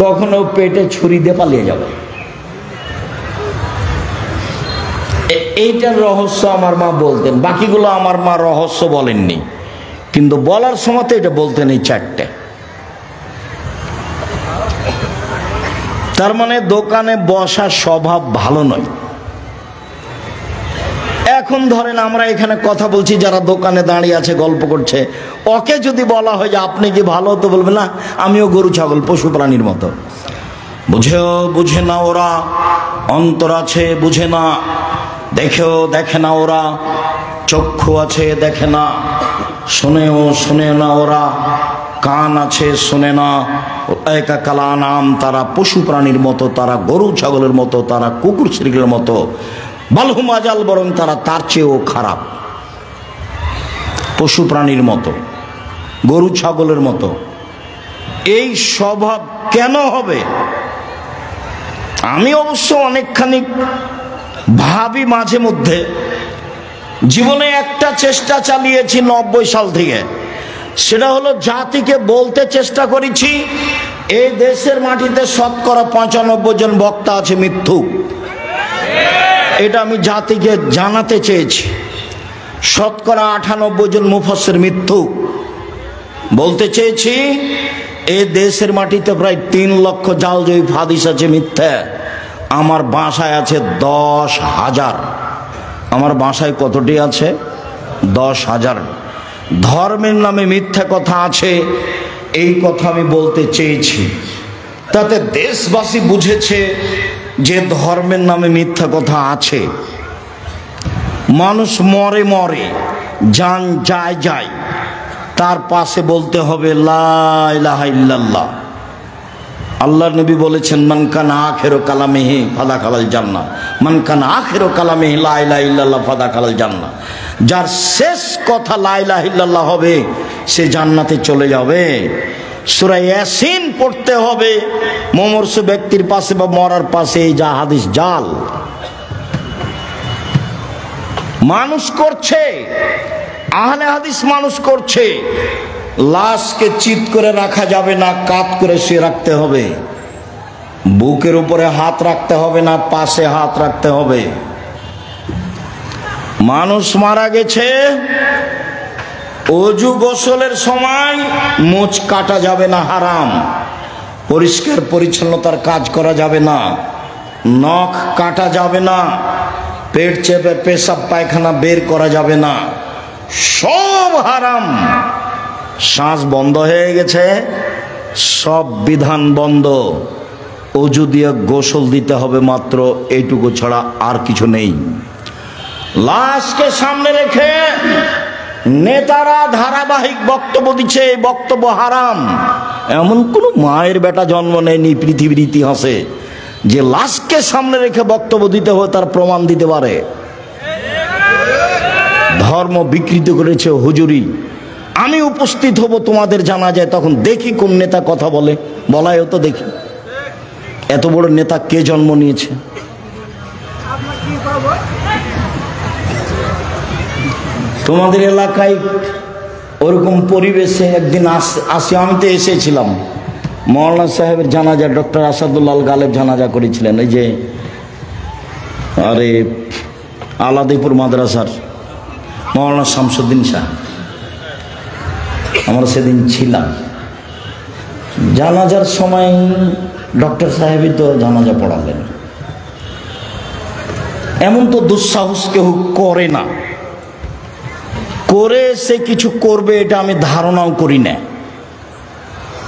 তখন ও পেটে ছুরি দিয়ে পালিয়ে যাবে। এইটার রহস্য আমার মা বলতেন। বাকিগুলো আমার মা রহস্য বলেননি, কিন্তু বলার সময় তো এটা বলতেন এই চারটে। তার মানে দোকানে বসার স্বভাব ভালো নয়। এখন ধরেন আমরা এখানে কথা বলছি, যারা দোকানে দাঁড়িয়ে আছে গল্প করছে, ওকে যদি বলা হয় যে আপনি কি ভালো, তো বলবে না আমিও গরু ছাগল পশু প্রাণীর মতো। বুঝে না ওরা, অন্তর আছে বুঝে না, দেখে না ওরা, চক্ষু আছে দেখে না, শোনে না ওরা, কান আছে শোনে না। একা কালা নাম, তারা পশু প্রাণীর মতো, তারা গরু ছাগলের মতো, তারা কুকুর শ্রীগুলোর মতো, বালহুম আজাল, বরং তারা তার চেয়েও খারাপ। পশু প্রাণীর মতো, গরু ছাগলের মতো। এই স্বভাব কেন হবে? আমি অবশ্য অনেকখানি ভাবি মাঝে মধ্যে। জীবনে একটা চেষ্টা চালিয়েছি 90 সাল থেকে, সেটা হলো জাতিকে বলতে চেষ্টা করেছি এই দেশের মাটিতে শতকরা 95 জন বক্তা আছে মিথ্যুক। এটা আমি জাতিকে জানাতে চেয়েছি। শতকরা 98 জন মুফাসসির মিথ্যুক। বলতে চেয়েছি এই দেশের মাটিতে প্রায় 3 লক্ষ জালজয়ী হাদিস আছে মিথ্যা। আমার বাসায় আছে 10,000। আমার বাসায় কতটি আছে? 10,000। ধর্মের নামে মিথ্যা কথা আছে, এই কথা আমি বলতে চেয়েছি। তাতে দেশবাসী বুঝেছে যে ধর্মের নামে মিথ্যা কথা আছে। মানুষ মরে, জান যায়, তার পাশে বলতে হবে লা ইলাহা ইল্লাল্লাহ। আল্লাহর নবী বলেছেন, মান কানা আখিরু কালামিহি ফাদাখালাল জান্নাহ, মান কানা আখিরু কালামিহি লা ইলাহা ইল্লাল্লাহ ফাদাখালাল জান্নাহ। যার শেষ কথা লা ইলাহা ইল্লাল্লাহ হবে, সে জান্নাতে চলে যাবে। সূরা ইয়াসিন পড়তে হবে মুমূর্ষ ব্যক্তির পাশে বা মরার পাশে, এই যা হাদিস জাল মানুষ করছে, আহলে হাদিস মানুষ করছে। লাশকে চিৎ করে রাখা যাবে না, কাত করে শুয়ে রাখতে হবে। বুকের উপরে হাত রাখতে হবে না, পাশে হাত রাখতে হবে। মানুষ মারা গেছে, অজু গোসলের সময় মুছ কাটা যাবে না, হারাম। পরিষ্কার পরিচ্ছন্নতার কাজ করা যাবে না। নখ কাটা যাবে না, পেট চেপে পেশাব পায়খানা বের করা যাবে না, সব হারাম। শ্বাস বন্ধ হয়ে গেছে, সব বিধান বন্ধ। অজু দিয়ে গোসল দিতে হবে মাত্র, এইটুকু ছাড়া আর কিছু নেই। লাশকে সামনে রেখে নেতারা ধারাবাহিক বক্তব্য দিচ্ছে, এই বক্তব্য হারাম। এমন কোন মায়ের বেটা জন্ম নেয়নি পৃথিবীর ইতিহাসে যে লাশকে সামনে রেখে বক্তব্য দিতে হয় তার প্রমাণ দিতে পারে। ধর্ম বিকৃত করেছে হুজুরি। আমি উপস্থিত হব তোমাদের জানাজায়, তখন দেখি কোন নেতা কথা বলে, বলায়ও তো দেখি এত বড় নেতা কে জন্ম নিয়েছে। তোমাদের এলাকায় ওরকম পরিবেশে একদিন আসি, আমি তো এসেছিলাম। মৌলানা সাহেবের জানাজা, ডক্টর আসাদুল্লাহ গালেব জানাজা করেছিলেন, এই যে আরে আলাদিপুর মাদ্রাসার মৌলানা শামসুদ্দিন শাহ। আমরা সেদিন ছিলাম। জানাজার সময় ডক্টর সাহেবই তো জানাজা পড়ালেন। এমন তো দুঃসাহস কেউ করে না, করে সে কিছু করবে এটা আমি ধারণাও করি না।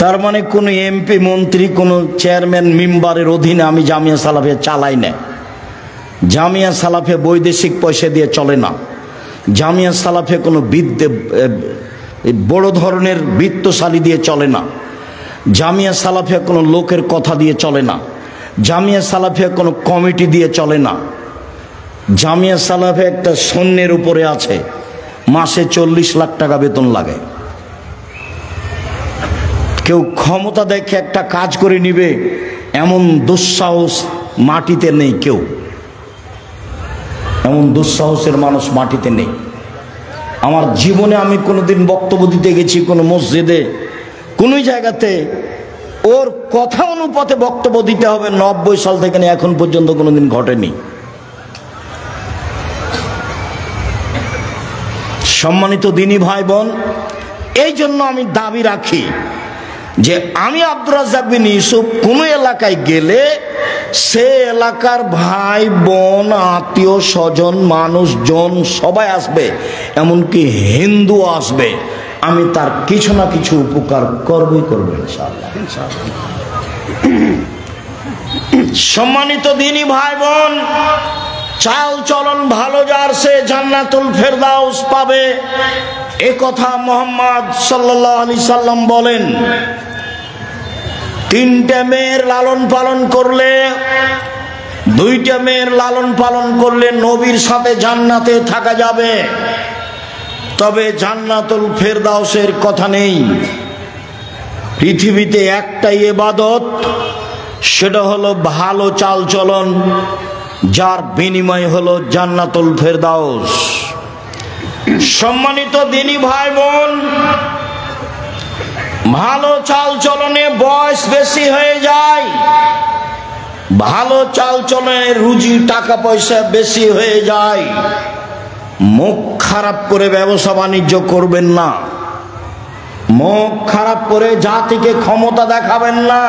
তার মানে কোনো এমপি মন্ত্রী, কোনো চেয়ারম্যান মেম্বারের অধীনে আমি জামিয়া সালাফিয়া চালাই না। জামিয়া সালাফিয়া বৈদেশিক পয়সা দিয়ে চলে না। জামিয়া সালাফিয়া কোনো বড় ধরনের বিত্তশালী দিয়ে চলে না। জামিয়া সালাফিয়া কোনো লোকের কথা দিয়ে চলে না। জামিয়া সালাফিয়া কোনো কমিটি দিয়ে চলে না। জামিয়া সালাফিয়া একটা সৈন্যের উপরে আছে, মাসে 40 লাখ টাকা বেতন লাগে। কেউ ক্ষমতা দেখে একটা কাজ করে নিবে এমন দুঃসাহস মাটিতে নেই। কেউ এমন দুঃসাহসের মানুষ মাটিতে নেই। আমার জীবনে আমি কোনোদিন বক্তব্য দিতে গেছি কোনো মসজিদে, কোনো জায়গাতে ওর কথা অনুপাতে বক্তব্য দিতে হবে 90 সাল থেকে এখন পর্যন্ত কোনোদিন ঘটেনি। সম্মানিত দিনী ভাই বোন, এই জন্য আমি দাবি রাখি যে আমি আব্দুর রাজ্জাক বিন ইউসুফ কোনো এলাকায় গেলে সে এলাকার ভাই বোন আত্মীয় স্বজন মানুষজন সবাই আসবে, এমনকি হিন্দু আসবে, আমি তার কিছু না কিছু উপকার করবই করবো ইনশাআল্লাহ। সম্মানিত দিনী ভাই বোন, চাল চলন ভালো যার সে জান্নাতুল ফেরদাউস পাবে, এ কথা মুহাম্মদ সাল্লাল্লাহু আলাইহি সাল্লাম বলেন। 3টে মেয়ের লালন পালন করলে, 2টে মেয়ের লালন পালন করলে নবীর সাথে জান্নাতে থাকা যাবে, তবে জান্নাতুল ফেরদাউসের কথা নেই। পৃথিবীতে একটাই ইবাদত, সেটা হলো ভালো চাল চলন, যার বিনিময় হলো জান্নাতুল ফেরদাউস। সম্মানিত দিনী ভাই বোন, ভালো চাল চলনে বয়স বেশি হয়ে যায়, ভালো চাল চলনে রুজি টাকা পয়সা বেশি হয়ে যায়। মুখ খারাপ করে ব্যবসা বাণিজ্য করবেন না, মুখ খারাপ করে জাতিকে ক্ষমতা দেখাবেন না।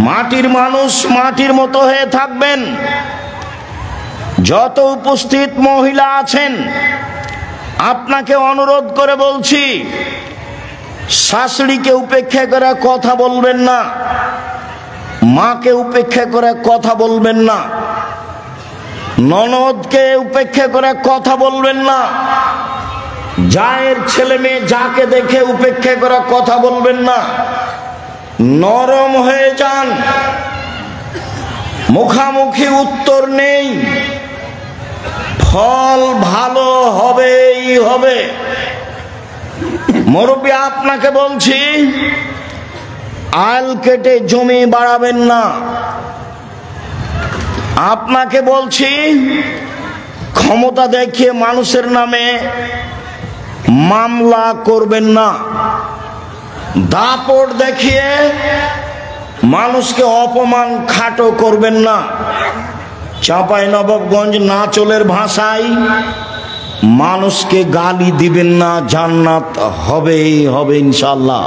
মাটির মানুষ মাটির মতো হয়ে থাকবেন। যত উপস্থিত মহিলা আছেন, আপনাকে অনুরোধ করে বলছি, শাশুড়িকে উপেক্ষা করে কথা বলবেন না, মাকে উপেক্ষা করে কথা বলবেন না, ননদকে উপেক্ষা করে কথা বলবেন না, জায়ের ছেলে মেয়ে যাকে দেখে উপেক্ষা করে কথা বলবেন না। নরম হয়ে যান, মুখামুখি উত্তর নেই, ফল ভালো হবেই হবে। মুরব্বী আপনাকে বলছি, আল কেটে জমি বাড়াবেন না। আপনাকে বলছি, ক্ষমতা দেখিয়ে মানুষের নামে মামলা করবেন না। দাপট দেখিয়ে মানুষকে অপমান খাটো করবেন না। চাঁপাইনবাবগঞ্জ নাচলের ভাষায় মানুষকে গালি দিবেন না, জান্নাত হবেই হবে ইনশাআল্লাহ।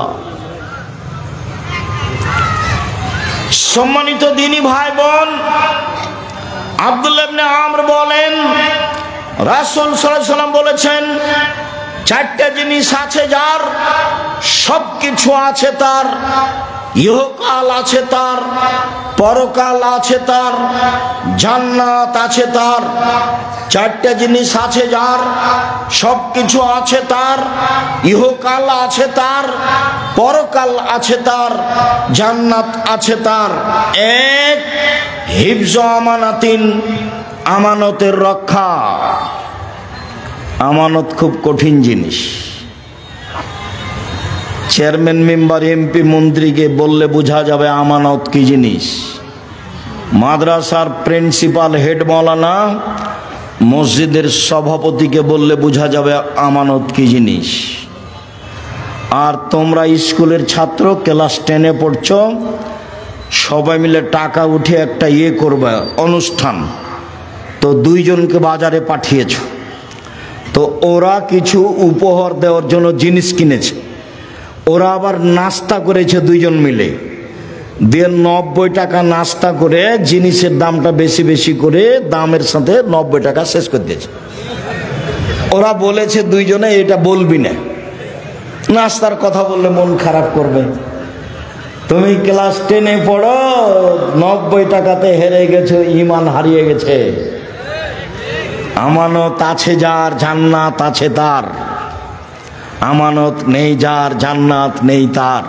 সম্মানিত দিনী ভাই বোন, আব্দুল্লাহ ইবনে আমর বলেন রাসূল সাল্লাল্লাহু আলাইহি ওয়াসাল্লাম বলেছেন, চারটা জিনিস আছে যার, সবকিছু আছে তার, ইহকাল আছে তার, পরকাল আছে তার, জান্নাত আছে তার। চারটা জিনিস আছে যার, সবকিছু আছে তার, ইহকাল আছে তার, পরকাল আছে তার, জান্নাত আছে তার। এক, হিফজ আমানাতিন, আমানতের রক্ষা। আমানত খুব কঠিন জিনিস। চেয়ারম্যান, মেম্বার, এমপি, মন্ত্রীকে বললে বোঝা যাবে আমানত কি জিনিস। মাদ্রাসার প্রিন্সিপাল, হেড মাওলানা, মসজিদের সভাপতিকে বললে বোঝা যাবে আমানত কি জিনিস। আর তোমরা স্কুলের ছাত্র, ক্লাস 10-এ পড়ছো, সবাই মিলে টাকা উঠে একটা করবে অনুষ্ঠান, তো দুইজনকে বাজারে পাঠিয়েছ, তো ওরা কিছু উপহার দেওয়ার জন্য জিনিস কিনেছে, ওরা আবার নাস্তা করেছে দুইজন মিলে, দিয়ে 90 টাকা নাস্তা করে জিনিসের দামটা বেশি বেশি করে দামের সাথে 90 টাকা শেষ করে দিয়েছে। ওরা বলেছে দুইজনে এটা বলবি না, নাস্তার কথা বললে মন খারাপ করবে। তুমি ক্লাস 10-এ পড়ো, 90 টাকাতে হেরে গেছো, ঈমান হারিয়ে গেছে। আমানত আছে যার, জান্নাত আছে তার। আমানত নেই যার, জান্নাত নেই তার।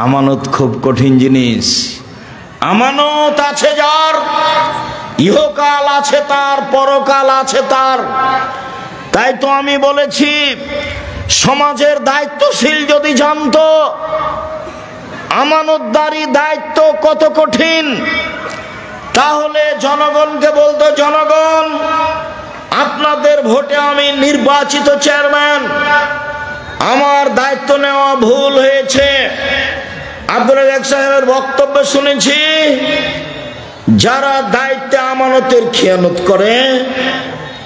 আমানত খুব কঠিন জিনিস। আমানত আছে যার, ইহকাল আছে তার, পরকাল আছে তার। তাই তো আমি বলেছি, সমাজের দায়িত্বশীল যদি জানতো আমানতদারি দায়িত্ব কত কঠিন, তাহলে জনগণকে বলতো, জনগণ আপনাদের ভোটে আমি নির্বাচিত চেয়ারম্যান, আমার দায়িত্ব নেওয়া ভুল হয়েছে। আব্দুল রাজ্জাক সাহেবের বক্তব্য শুনেছি, যারা দায়িত্বে আমানতের খেয়ানত করে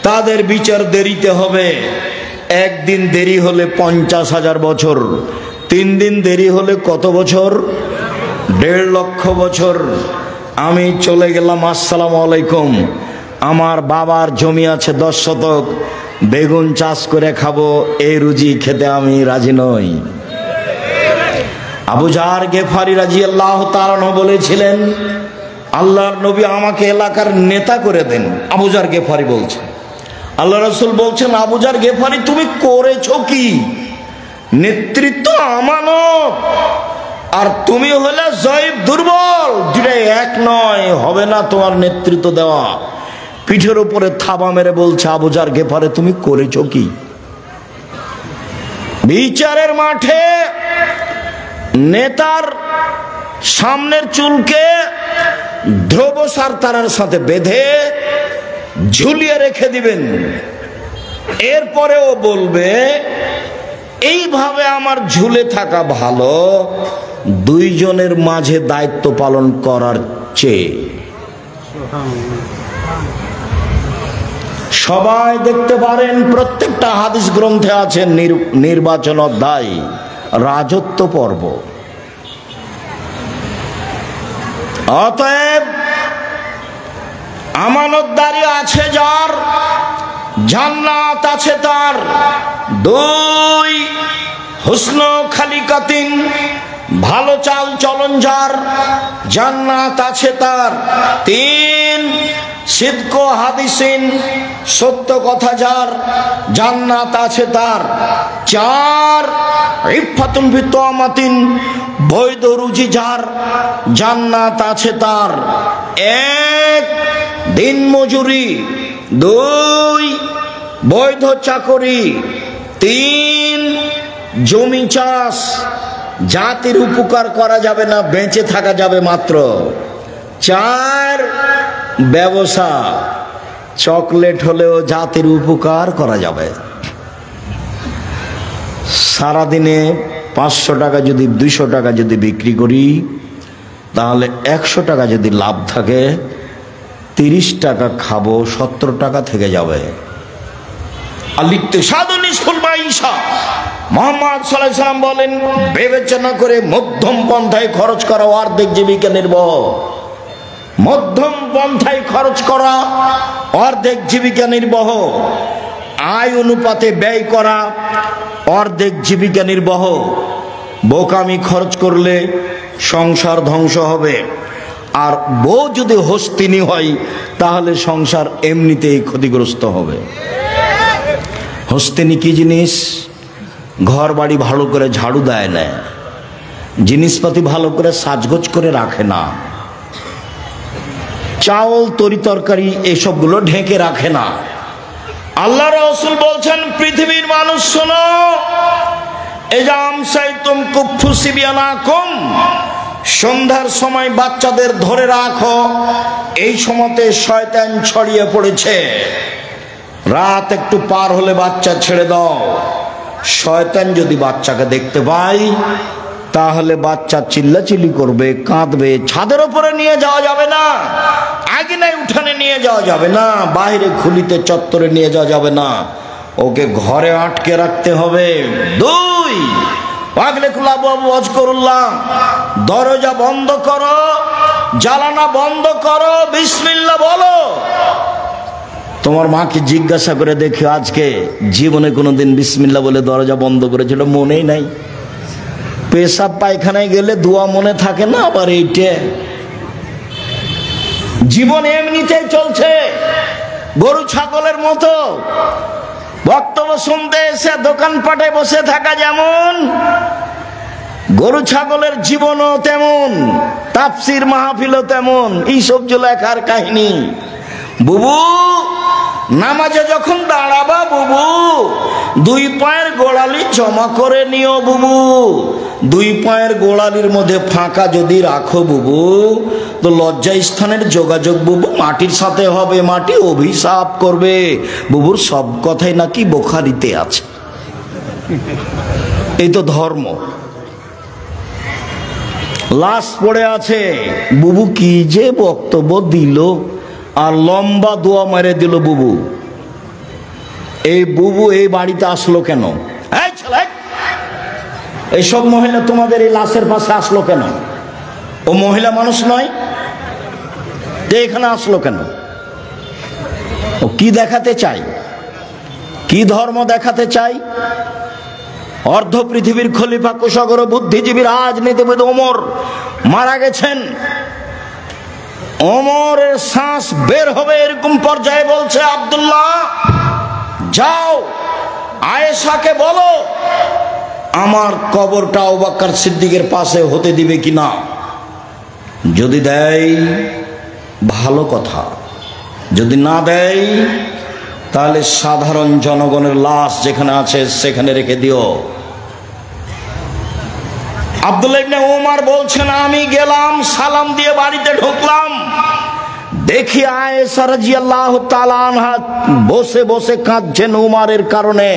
তাদের বিচার দেরিতে হবে। একদিন দেরি হলে 50,000 বছর, 3 দিন দেরি হলে কত বছর? 1.5 লক্ষ বছর। আমি চলে গেলাম, আসসালামু আলাইকুম, আমার বাবার জমি আছে 10 শতক, বেগুন চাষ করে খাবো, এই রুজি খেতে আমি রাজি নই। আবু জার গেফারি রাদিয়াল্লাহু তাআলা আনহু বলেছিলেন, আল্লাহর নবী আমাকে এলাকার নেতা করে দেন। আবু জার গেফারি বলছেন, আল্লাহ রাসূল বলছেন, আবু জার গেফারি তুমি করেছো কি? নেতৃত্ব আমানত, আর তুমি হলে জয়ীফ, দুর্বল, দুটো এক নয়, হবে না তোমার নেতৃত্ব দেওয়া। পিঠের উপরে থাবা মেরে বলছে, আবু জার গেফারি তুমি করেছো কি? বিচারের মাঠে নেতার সামনের চুলকে ধ্রুবসার তারার সাথে বেঁধে ঝুলিয়ে রেখে দিবেন। এরপরেও বলবে, এইভাবে আমার ঝুলে থাকা ভালো দুইজনের মাঝে দায়িত্ব পালন করার চেয়ে। সবাই দেখতে পারেন, প্রত্যেকটা হাদিস গ্রন্থে আছে নির্বাচন অধ্যায়, রাজত্ব পর্ব। অতএব আমানতদারি আছে যার, জান্নাত আছে তার। 2, হুসন খালিকাতিন, ভালো চাল চলন যার, জান্নাত আছে তার। 3, সিদক হাদিসিন, সত্য কথা যার, জান্নাত আছে তার। 4, ইফাতুন বিতমাতিন, বৈধ রুজি যার, জান্নাত আছে তার। 1, দিন মজুরি। 2, বৈধ চাকরি। 3, জমি চাষ। জাতির উপকার করা যাবে না, বেঁচে থাকা যাবে মাত্র। 4, ব্যবসা, চকলেট হলেও জাতির উপকার করা যাবে। সারাদিনে 500 টাকা যদি 200 টাকা যদি বিক্রি করি, তাহলে 100 টাকা যদি লাভ থাকে, 30 টাকা খাবো, 70 টাকা থেকে যাবে। মুহাম্মদ সাল্লাল্লাহু আলাইহি সাল্লাম বলেন, বিবেচনা করে মধ্যম পন্থায় খরচ করা অর্ধেক জীবিকা নির্বাহ। মধ্যম পন্থায় খরচ করা অর্ধেক জীবিকা নির্বাহ। আয় অনুপাতে ব্যয় করা অর্ধেক জীবিকা নির্বাহ। বোকামি খরচ করলে সংসার ধ্বংস হবে। আর বউ যদি হস্তিনী হয় তাহলে সংসার এমনিতেই ক্ষতিগ্রস্ত হবে। হস্তিনী কি জিনিস? ঘর বাড়ি ভালো করে ঝাড়ু দেয় না, জিনিসপাতি ভালো করে সাজগোজ করে রাখে না, চাউল তরি তরকারি এসবগুলো ঢেকে রাখে না। আল্লাহ রাসূল বলছেন, পৃথিবীর মানুষ শোনো, এজাম সাইতুম কুফু সিবিয়ানাকুম, সন্ধ্যার সময় বাচ্চাদের ধরে রাখো, এই সময়তে শয়তান ছড়িয়ে পড়েছে। রাত একটু পার হলে বাচ্চা ছেড়ে দাও। শয়তান যদি বাচ্চাকে দেখতে পায় তাহলে বাচ্চা চিল্লাচিল্লি করবে, কাঁদবে। ছাদের উপরে নিয়ে যাওয়া যাবে না, আঙিনায় উঠানে নিয়ে যাওয়া যাবে না, বাইরে খুলিতে চত্বরে নিয়ে যাওয়া যাবে না, ওকে ঘরে আটকে রাখতে হবে। 2, দরজা বন্ধ করো, জ্বালানা বন্ধ করো, বিসমিল্লাহ বলো। তোমার মাকে জিজ্ঞাসা করে দেখো, আজকে জীবনে কোনোদিন বিসমিল্লাহ বলে দরজা বন্ধ করেছিল? মনেই নাই। পেশাব পায়খানায় গেলে দোয়া মনে থাকে না, আবার এইটা। জীবন এমনিতেই চলছে গরু ছাগলের মতো। বক্তব্য শুনতে এসে দোকানপাটে বসে থাকা যেমন, গরু ছাগলের জীবনও তেমন, তাফসীর মাহফিলও তেমন। এইসব জুলেখার কাহিনী। বুবু, নামাজে যখন দাঁড়াবা বুবু, 2 পায়ের গোড়ালি জমা করে নিও বুবু। 2 পায়ের গোড়ালির মধ্যে ফাঁকা যদি রাখো বুবু, তো লজ্জা স্থানের যোগাযোগ বুবু মাটির সাথে হবে, মাটি অভিশাপ করবে। বুবুর সব কথাই নাকি বুখারীতে আছে। এই তো ধর্ম। লাশ পড়ে আছে, বুবু কি যে বক্তব্য দিল, আর লম্বা দোয়া মেরে দিল বুবু। এই বুবু এই বাড়িতে আসলো কেন? এইসব মহিলা তোমাদের এই লাশের পাশে আসলো কেন? ও মহিলা মানুষ নয়? এখানে আসলো কেন? ও কি দেখাতে চাই? কি ধর্ম দেখাতে চাই? অর্ধ পৃথিবীর খলিফা, কুশাগর, বুদ্ধিজীবী, রাজনীতিবিদ ওমর মারা গেছেন। ওমরের শ্বাস বের হবে এরকম পর্যায়ে বলছে, আব্দুল্লাহ যাও আয়েশাকে বলো আমার কবরটা আবু বকর সিদ্দিকের পাশে হতে দিবে কিনা। যদি দেয় ভালো কথা, যদি না দেয় তাহলে সাধারণ জনগণের লাশ যেখানে আছে সেখানে রেখে দিও। আব্দুল্লাহ ইবনে ওমর বলছেন, আমি গেলাম, সালাম দিয়ে বাড়িতে ঢুকলাম, দেখি আয়েশা রাদিয়াল্লাহু তাআলা আনহা বসে বসে কাঁদছেন ওমরের কারণে।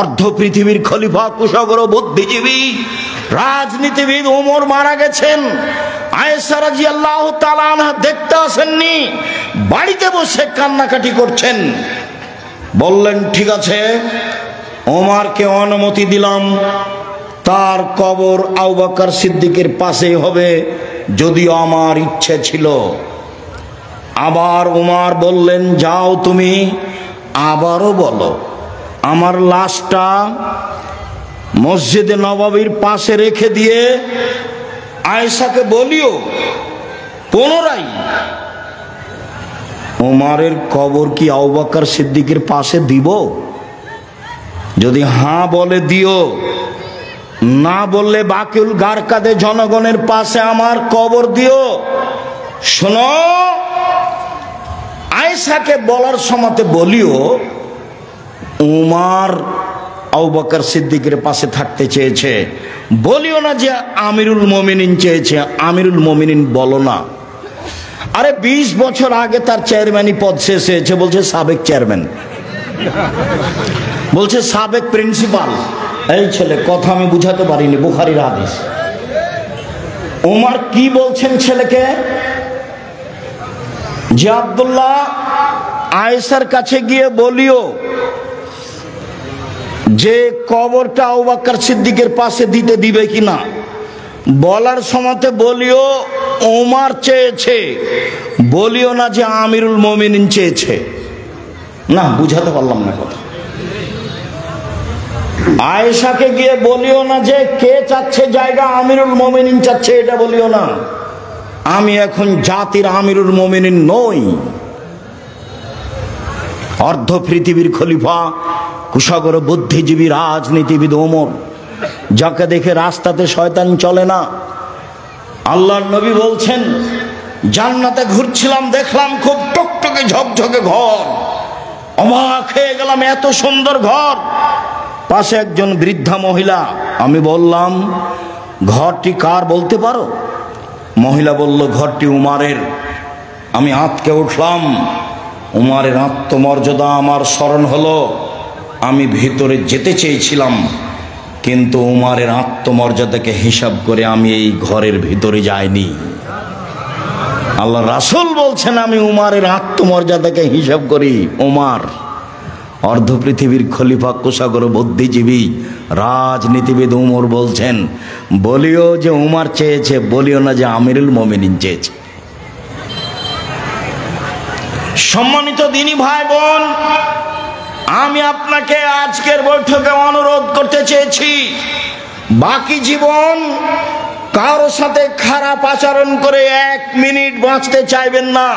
অর্ধ পৃথিবীর খলিফা, কুশাগর, বুদ্ধিজীবী, রাজনীতিবিদ ওমর মারা গেছেন। আয়েশা রাদিয়াল্লাহু তাআলা আনহা দেখতে আসেননি, বাড়িতে বসে কান্নাকাটি করছেন। বললেন, ঠিক আছে, ওমরকে অনুমতি দিলাম, তার কবর আবু বকর সিদ্দিকের পাশেই হবে, যদিও আমার ইচ্ছে ছিল। আবার ওমর বললেন, যাও তুমি আবারও বলো আমার লাশটা মসজিদে নববীর পাশে রেখে দিয়ে আয়েশাকে বলিও পুনরায় ওমরের কবর কি আবু বকর সিদ্দিকের পাশে দিব? যদি হ্যাঁ বলে দিও, না বললে বাকিউল গারকাদে জনগণের পাশে আমার কবর দিও। শোনো, আয়েশাকে বলার সময়তে বলিও ওমর আবু বকর সিদ্দিকের পাশে থাকতে চেয়েছে। বলিও না যে আমিরুল মুমিনিন চেয়েছে, আমিরুল মুমিনিন বলো না। আরে 20 বছর আগে তার চেয়ারম্যানই পদ শেষ হয়েছে, বলছে সাবেক চেয়ারম্যান, বলছে সাবেক প্রিন্সিপাল। এই ছেলে, কথা আমি বুঝাতে পারিনি, বুখারীর হাদিস। ওমর কি বলছেন ছেলেকে? যে আব্দুল্লাহ আয়েশার কাছে গিয়ে বলিও যে কবরটা আবু বকর সিদ্দিকের পাশে দিতে দিবে কিনা। বলার সময়তে বলিও ওমর চেয়েছে, বলিও না যে আমিরুল মুমিনিন চেয়েছে। না, বুঝাতে পারলাম না কথা। আয়েশাকে গিয়ে বলিও না যে কে চাচ্ছে জায়গা, আমিরুল মুমিনিন চাচ্ছে, এটা বলিও না। আমি এখন জাতির আমিরুল মুমিনিন নই। অর্ধ পৃথিবীর খলিফা, কুশাগর বুদ্ধিজীবী রাজনীতিবিদ ওমর, যাকে দেখে রাস্তাতে শয়তান চলে না। আল্লাহর নবী বলছেন, জান্নাতে ঘুরছিলাম, দেখলাম খুব টকটকে ঝকঝকে ঘর, অবাক হয়ে গেলাম, এত সুন্দর ঘর। পাশে একজন বৃদ্ধা মহিলা। আমি বললাম, ঘরটি কার বলতে পারো? মহিলা বলল, ঘরটি উমারের। আমি আঁতকে উঠলাম। উমারের আত্মমর্যাদা আমার স্মরণ হলো। আমি ভিতরে যেতে চেয়েছিলাম, কিন্তু উমারের আত্মমর্যাদাকে হিসাব করে আমি এই ঘরের ভিতরে যাইনি। আল্লাহ রাসূল বলছেন, আমি উমারের আত্মমর্যাদাকে হিসাব করি। উমার অর্ধ পৃথিবীর খলিফা, কুশাগর বুদ্ধিজীবী রাজনীতিবিদ উমর বলছেন, বলিও যে উমার চেয়েছে, বলিও না যে আমিরুল মুমিনিন চেয়েছে। সম্মানিত দিনী ভাই বোন, আমি আপনাকে আজকের বৈঠকে অনুরোধ করতে চেয়েছি, বাকি জীবন কারো সাথে খারাপ আচরণ করে 1 মিনিট বাঁচতে চাইবেন না।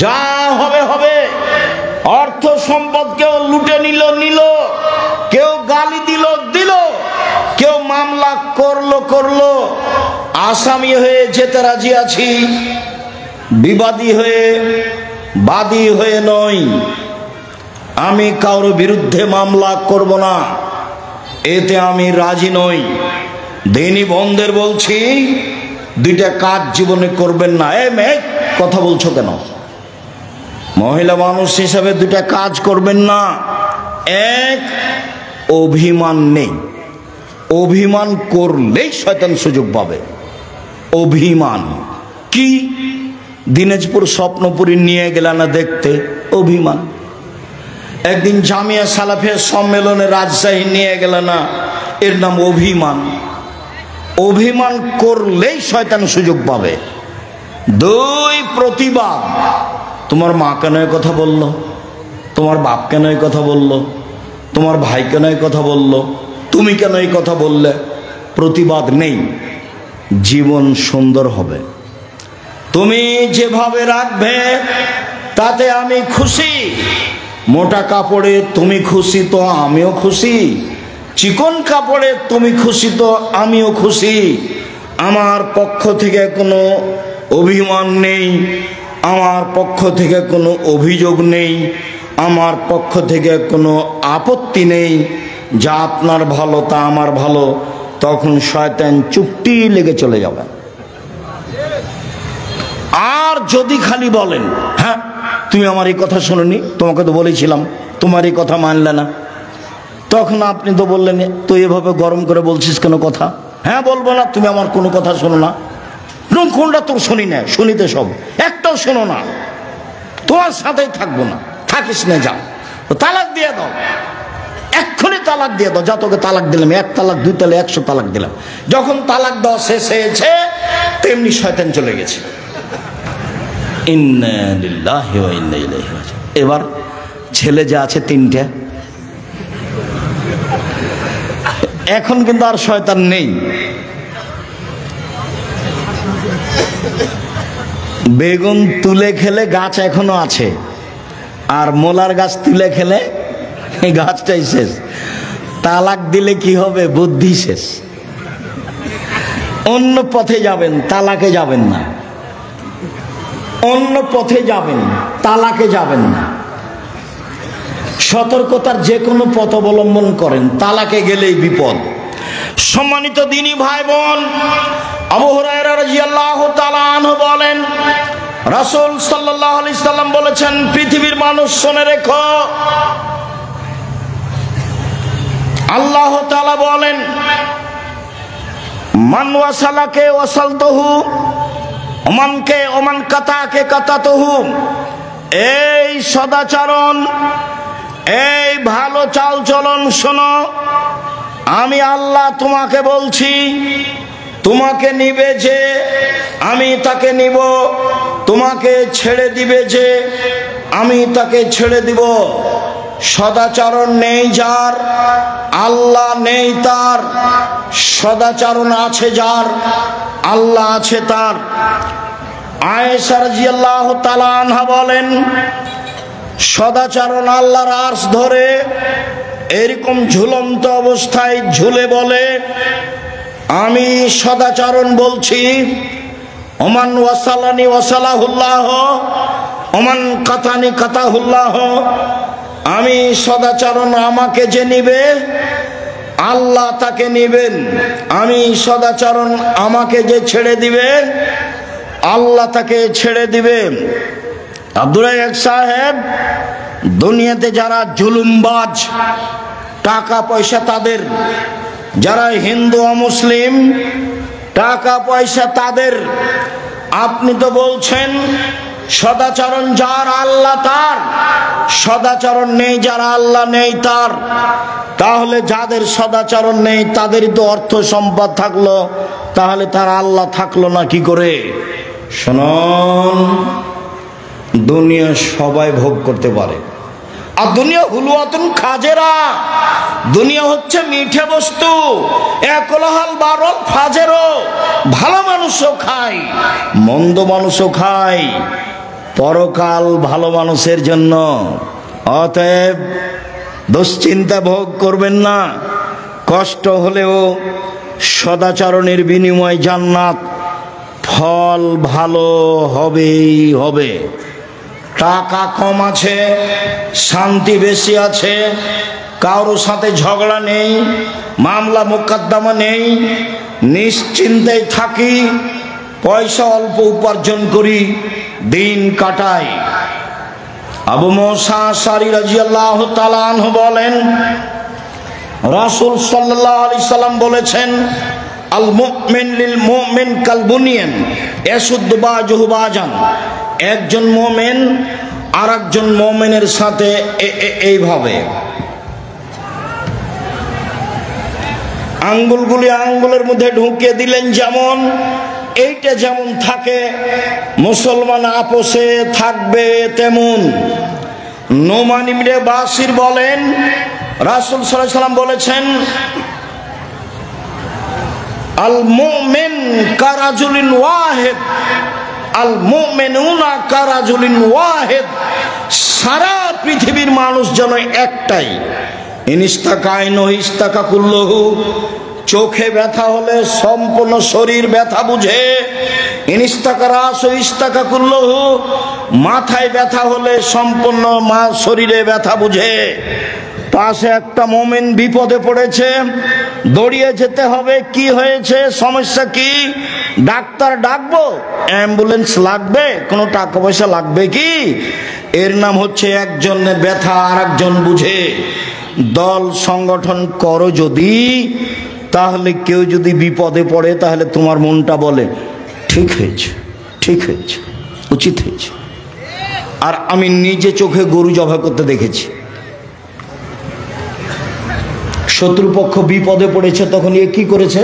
যা হবে হবে। অর্থ সম্পদ কেউ লুটে নিল, কেউ গালি দিল, কেউ মামলা করলো, আসামি হয়ে যেতে রাজি আছি, বিবাদী হয়ে, বাদী হয়ে নয়। আমি কারো বিরুদ্ধে মামলা করব না, এতে আমি রাজি নই। দিনী বন্ধের বলছি, 2টা কাজ জীবনে করবেন না। মেয়ে, কথা বলছো কেন? মহিলা মানুষ হিসাবে 2টা কাজ করবেন না। 1, অভিমান নেই। অভিমান করলেই শয়তান সুযোগ পাবে। অভিমান কি? দিনাজপুর স্বপ্নপুরী নিয়ে গেল না দেখতে, অভিমান। একদিন জামিয়া সালাফিয়া সম্মেলনে রাজশাহী নিয়ে গেল না, এর নাম অভিমান। অভিমান করলেই শয়তান সুযোগ পাবে। 2, প্রতিবাদ। তোমার মা কেন এই কথা বললো, তোমার বাপ কেন এই কথা বললো, তোমার ভাই কেন এই কথা বললো, তুমি কেন এই কথা বললে? প্রতিবাদ নেই, জীবন সুন্দর হবে। তুমি যেভাবে রাখবে তাতে আমি খুশি। মোটা কাপড়ে তুমি খুশি তো আমিও খুশি, চিকন কাপড়ে তুমি খুশি তো আমিও খুশি। আমার পক্ষ থেকে কোনো অভিমান নেই, আমার পক্ষ থেকে কোনো অভিযোগ নেই, আমার পক্ষ থেকে কোনো আপত্তি নেই। যা আপনার ভালো তা আমার ভালো, তখন শয়তান চুপটি লেগে চলে যাবে। আর যদি খালি বলেন, হ্যাঁ তুমি আমার এই কথা শোনোনি, তোমাকে তো বলেছিলাম, তোমার এই কথা মানলে না, তখন আপনি তো বললেন, তুই এভাবে গরম করে বলছিস কেন কথা? হ্যাঁ বলবো না, তুমি আমার কোনো কথা শোনো না। কোনটা তোর শুনি না, শুনিতে সব, একটাও শোনো না, তোমার সাথেই থাকবো না, থাকিস না, যাও, তালাক দিয়ে দাও, এক্ষুনি তালাক দিয়ে দাও। যা, তোকে তালাক দিলাম, 1 তালাক 2 তালাক 100 তালাক দিলাম। যখন তালাক দেওয়া শেষ হয়েছে, তেমনি শয়তান চলে গেছে। ইন্না লিল্লাহি ওয়া ইন্না ইলাইহি রাজিউন। এবার ছেলে যে আছে 3টে, এখন কিন্তু আর শয়তান নেই। বেগুন তুলে খেলে গাছ এখনো আছে, আর মোলার গাছ তুলে খেলে এই গাছটাই শেষ। তালাক দিলে কি হবে? বুদ্ধি শেষ। অন্য পথে যাবেন, তালাকে যাবেন না। অন্য পথে যাবেন, তালাকে যাবেন না। সতর্কতার যে কোনো পথ অবলম্বন করেন, তালাকে গেলেই বিপদ। সম্মানিত দিনী ভাই বোন, আবু হুরায়রা রাদিয়াল্লাহু তাআলা আনহু বলেন, রাসূল সাল্লাল্লাহু আলাইহি সাল্লাম বলেছেন, পৃথিবীর মানুষ শুনে রেখো, আল্লাহ তাআলা বলেন, মান ওয়াসালাকে ওয়াসালতুহু, ওমান কাতাকে কাতাতুহু। এই সদাচরণ এই ভালো চাল চলন শোনো, আমি আল্লাহ তোমাকে বলছি, তোমাকে নিবে যে আমি তাকে নিব, তোমাকে ছেড়ে দিবে যে আমি তাকে ছেড়ে দিব। সদাচরণ নেই যার, আল্লাহ নেই তার, সদাচরণ আছে যার, আল্লাহ আছে তার। আয়েশা রাদিয়াল্লাহু তাআলা আনহা বলেন, সদাচরণ আল্লাহর আরশ ধরে এরকম ঝুলন্ত অবস্থায় ঝুলে বলে, আমি সদাচরণ বলছি, ওমান ওয়াসালানি ওয়াসালাহুল্লাহ, ওমান কাতানি কাতাহুল্লাহ। আমি সদাচরণ, আমাকে যে নিবে আল্লাহ তাকে নিবেন। আমি সদাচরণ, আমাকে যে ছেড়ে দিবে আল্লাহ তাকে ছেড়ে দিবে। আব্দুল রাজ্জাক সাহেব, দুনিয়াতে যারা জুলুমবাজ, টাকা পয়সা তাদের, যারা হিন্দু অমুসলিম, টাকা পয়সা তাদের। আপনি তো বলছেন সদাচরণ যার আল্লাহ তার, সদাচরণ নেই যারা আল্লাহ নেই তার। তাহলে যাদের সদাচরণ নেই তাদেরই তো অর্থ সম্পদ থাকলো, তাহলে তার আল্লাহ থাকলো না কি করে? শুনুন, দুনিয়া সবাই ভোগ করতে পারে, আর দুনিয়া হুলুয়াতুন খাজেরা, দুনিয়া হচ্ছে মিঠে বস্তু, একলাহাল বারল ফাজেরও। ভালো মানুষও খায়, মন্দ মানুষও খায়, পরকাল ভালো মানুষের জন্য। অতএব দুশ্চিন্তা ভোগ করবেন না, কষ্ট হলেও সদাচরণের বিনিময় জান্নাত, ফল ভালো হবেই হবে। টাকা কম আছে, শান্তি বেশি আছে, কারোর সাথে ঝগড়া নেই, মামলা মোকদ্দমা নেই, নিশ্চিন্তায় থাকি, পয়সা অল্প উপার্জন করি, দিন কাটাই। আবু মুসা আশআরী রাদিয়াল্লাহু তাআলা আনহু বলেন, রাসূল সাল্লাল্লাহু আলাইহি সাল্লাম বলেছেন, আল মুমিন লিল মুমিন কাল বুনিয়ান ইয়াসুদ্দু বাযুহু বাযান। একজন মুমিন আরেকজন মুমিনের সাথে এইভাবে আঙ্গুলগুলি আঙ্গুলের মধ্যে ঢুকিয়ে দিলেন, যেমন এইটা যেমন থাকে, মুসলমান আপোষে থাকবে তেমন। নোমান ইবনে বাশির বলেন, রাসূল সাল্লাল্লাহু আলাইহি সাল্লাম বলেছেন, আল মুমিন কারাজুলিন ওয়াহিদ, আল মুমিনুনা কারাজুলিন ওয়াহিদ। সারা পৃথিবীর মানুষ যেন একটাই। ইনিস্তাকাইনু ইস্তাকা কুল্লুহু, চোখে ব্যথা হলে সম্পূর্ণ শরীর ব্যথা বুঝে। ইনিস্তাকারাসু ইস্তাকা কুল্লুহু, মাথায় ব্যথা হলে সম্পূর্ণ শরীরে ব্যথা বুঝে। পাশে একটা মুমিন বিপদে পড়েছে, দৌড়িয়ে যেতে হবে, কি হয়েছে, সমস্যা কি, ডাক্তার ডাকবো, অ্যাম্বুলেন্স লাগবে, কোনো টাকা পয়সা লাগবে কি? এর নাম হচ্ছে একজনের ব্যথা আর একজন বুঝে। দল সংগঠন করো যদি, তাহলে কেউ যদি বিপদে পড়ে তাহলে তোমার মনটা বলে ঠিক হয়েছে, ঠিক হয়েছে, উচিত হয়েছে। আর আমি নিজে চোখে গরু জবাই করতে দেখেছি। শত্রুপক্ষ বিপদে পড়েছে, তখন এ কি করেছে?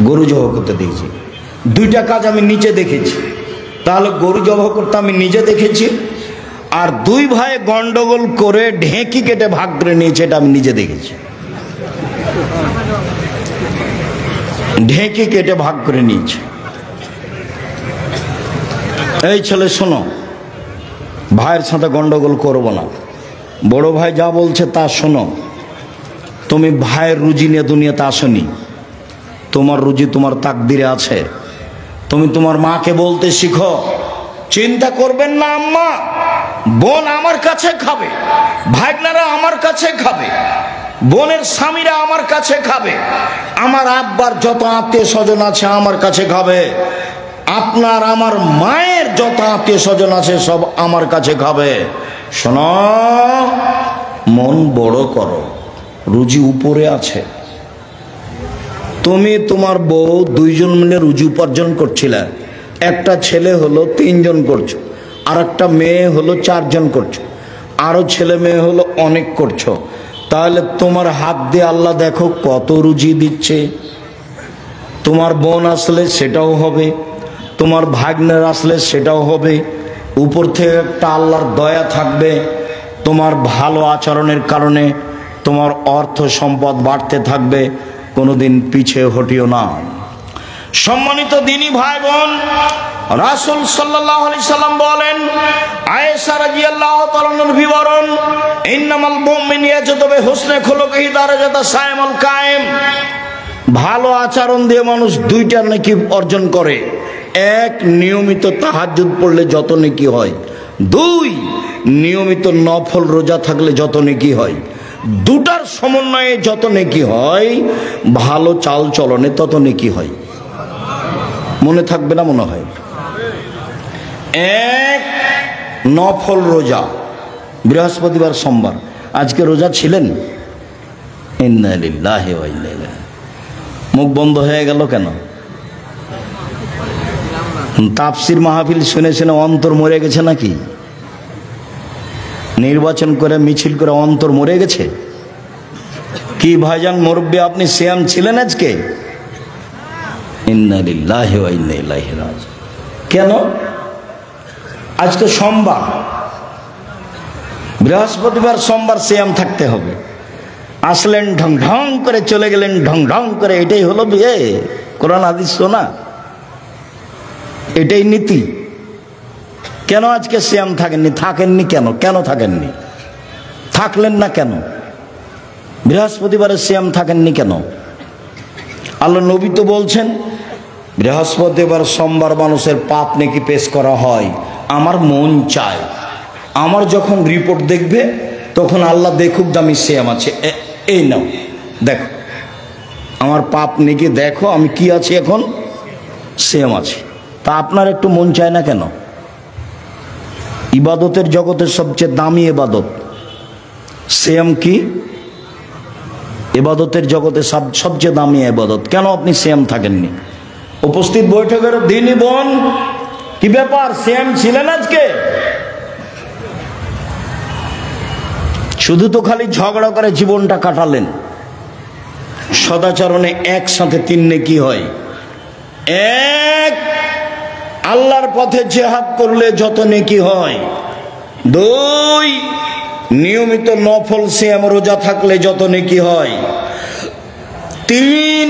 গরু জবাই করতে দেখেছি। দুইটা কাজ আমি নিজে দেখেছি। তাহলে গরু জবাই করতে আমি নিজে দেখেছি, আর দুই ভাই গন্ডগোল করে ঢেঁকি কেটে ভাগ করে নিয়েছে, এটা আমি নিজে দেখেছি। ঢেঁকি কেটে ভাগ করে নিয়েছে। এই ছেলে শোনো, ভাইয়ের সাথে গন্ডগোল করবো না, বড় ভাই যা বলছে তা শোনো। তুমি ভাইয়ের রুজি নিয়ে দুনিয়াতে আসনি, তোমার রুজি তোমার তাকদিরে আছে। তুমি তোমার মাকে বলতে শিখো, চিন্তা করবেন না আম্মা, বোন আমার কাছে খাবে, ভাগনারা আমার কাছে খাবে, বোনের স্বামীরা আমার কাছে খাবে, আমার আব্বার যত আত্মীয় স্বজন আছে আমার কাছে খাবে, আপনার আমার মায়ের যত আত্মীয় স্বজন আছে সব আমার কাছে খাবে। শোনো, মন বড় করো, রুজি উপরে আছে। তুমি তোমার বউ দুইজন মিলে রুজি উপার্জন করছিলে, একটা ছেলে হলো 3 জন করছো, আর একটা মেয়ে হলো 4 জন করছো। আরো ছেলে মেয়ে হলো অনেক করছো, তাহলে তোমার হাত দিয়ে আল্লাহ দেখো কত রুজি দিচ্ছে। তোমার বোন আসলে সেটাও হবে, তোমার ভাগ্নের আসলে সেটাও হবে। উপর থেকে একটা আল্লাহর দয়া থাকবে, তোমার ভালো আচরণের কারণে তোমার অর্থ সম্পদ বাড়তে থাকবে, কোনোদিন পিছিয়ে হটিও না। সম্মানিত দিনী ভাই বোন, রাসূল সাল্লাল্লাহু আলাইহি সাল্লাম বলেন, আয়েশা রাদিয়াল্লাহু তাআলার বিবরণ, ইন্নামাল মুমিনু ইয়াজুদু বিহুসনি খুলুকিহি দারাজাতা সাইমুল কায়েম। ভালো আচরণ দিয়ে মানুষ দুইটা নেকি অর্জন করে। এক, নিয়মিত তাহাজ্জুদ পড়লে যত নেকি হয়। দুই, নিয়মিত নফল রোজা থাকলে যত নেকি হয়। দুটার সমন্বয়ে যত নেকি হয়, ভালো চাল চলনে তত নেকি হয়। মনে থাকবে না মনে হয়? এক, নফল রোজা, বৃহস্পতিবার সোমবার। আজকে রোজা ছিলেন? ইন্না লিল্লাহি ওয়া ইন্না ইলাইহি। মুখ বন্ধ হয়ে গেল কেন? তাফসির মাহফিল শুনে শুনে অন্তর মরে গেছে নাকি? নির্বাচন করে মিছিল করে অন্তর মরে গেছে কি? ভাইজান মুরব্বী, আপনি সিয়াম ছিলেন আজকে? ইন্না লিল্লাহি ওয়া ইন্না ইলাইহি রাজিউন। কেন? আজকে সোমবার, বৃহস্পতিবার সোমবার সিয়াম থাকতে হবে। আসলেন ঢং ঢং করে, চলে গেলেন ঢং ঢং করে। এটাই হলো বিয়ে? কোরআন হাদিস শোনা, এটাই নীতি। কেন আজকে সিয়াম থাকেননি? থাকেননি কেন? কেন থাকেননি? থাকলেন না কেন? বৃহস্পতিবারে সিয়াম থাকেননি কেন? আল্লাহ নবী তো বলছেন, বৃহস্পতিবার সোমবার মানুষের পাপ নেকি পেশ করা হয়। আমার মন চায়, আমার যখন রিপোর্ট দেখবে তখন আল্লাহ দেখুক আমি সিয়াম আছে, এই নাও দেখো আমার পাপ নেকি, দেখো আমি কি আছি, এখন সিয়াম আছে। তা আপনার একটু মন চায় না কেন? ইবাদতের জগতের সবচেয়ে দামি ইবাদত সিয়াম। কি ইবাদতের জগতে সবচেয়ে দামি ইবাদত, কেন আপনি সিয়াম থাকেননি? উপস্থিত বৈঠকের দিনই বোন, কি ব্যাপার, সিয়াম ছিলেন আজকে? শুধু তো খালি ঝগড়া করে জীবনটা কাটালেন। সদাচরণে একসাথে তিন নেকি হয়। এক, আল্লাহর পথে জিহাদ করলে যত নেকি হয়। দুই, নিয়মিত নফল সিয়াম রোজা থাকলে যত নেকি হয়। তিন,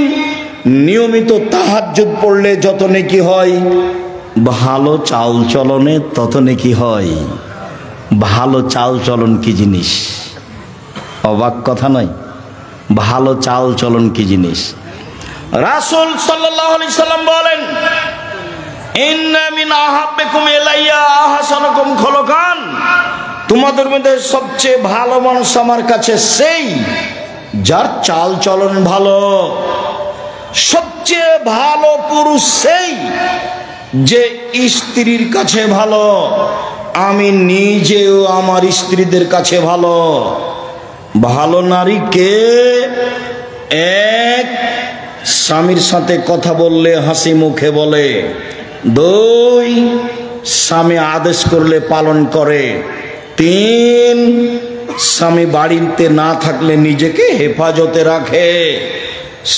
নিয়মিত তাহাজ্জুদ পড়লে যত নেকি হয়। ভালো চাল চলনে তত নেকি হয়। ভালো চাল চলন কি জিনিস? অবাক কথা নয়? ভালো চাল চলন কি জিনিস? রাসূল সাল্লাল্লাহু আলাইহি সাল্লাম বলেন, ইন্না মিন আহাব্বিকুম ইলাইয়া আহসানুকুম খুলুকান। তোমাদের মধ্যে সবচেয়ে ভালো মানুষ আমার কাছে সেই যার চাল চলন ভালো। সবচেয়ে ভালো পুরুষ সেই যে স্ত্রীর কাছে ভালো। আমি নিজেও আমার স্ত্রীদের কাছে ভালো। ভালো নারী কে? এক, স্বামীর সাথে কথা বললে হাসি মুখে বলে। দুই, স্বামী আদেশ করলে পালন করে। তিন, স্বামী বাড়িতে না থাকলে নিজেকে হেফাজতে রাখে।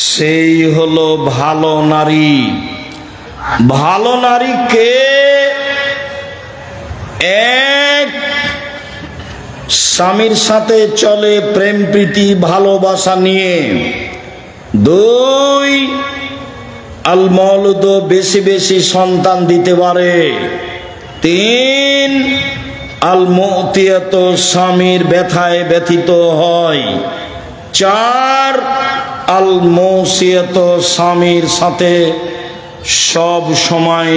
সেই হলো ভালো নারী। ভালো নারী কে? এক, স্বামীর সাথে চলে প্রেম প্রীতি ভালোবাসা নিয়ে। দুই, আল মওলুদ বেশি বেশি সন্তান দিতে পারে। তিন, আল মুতিয়াত স্বামীর ব্যথায় ব্যথিত হয়। চার, আল মুসিয়াত স্বামীর সাথে সব সময়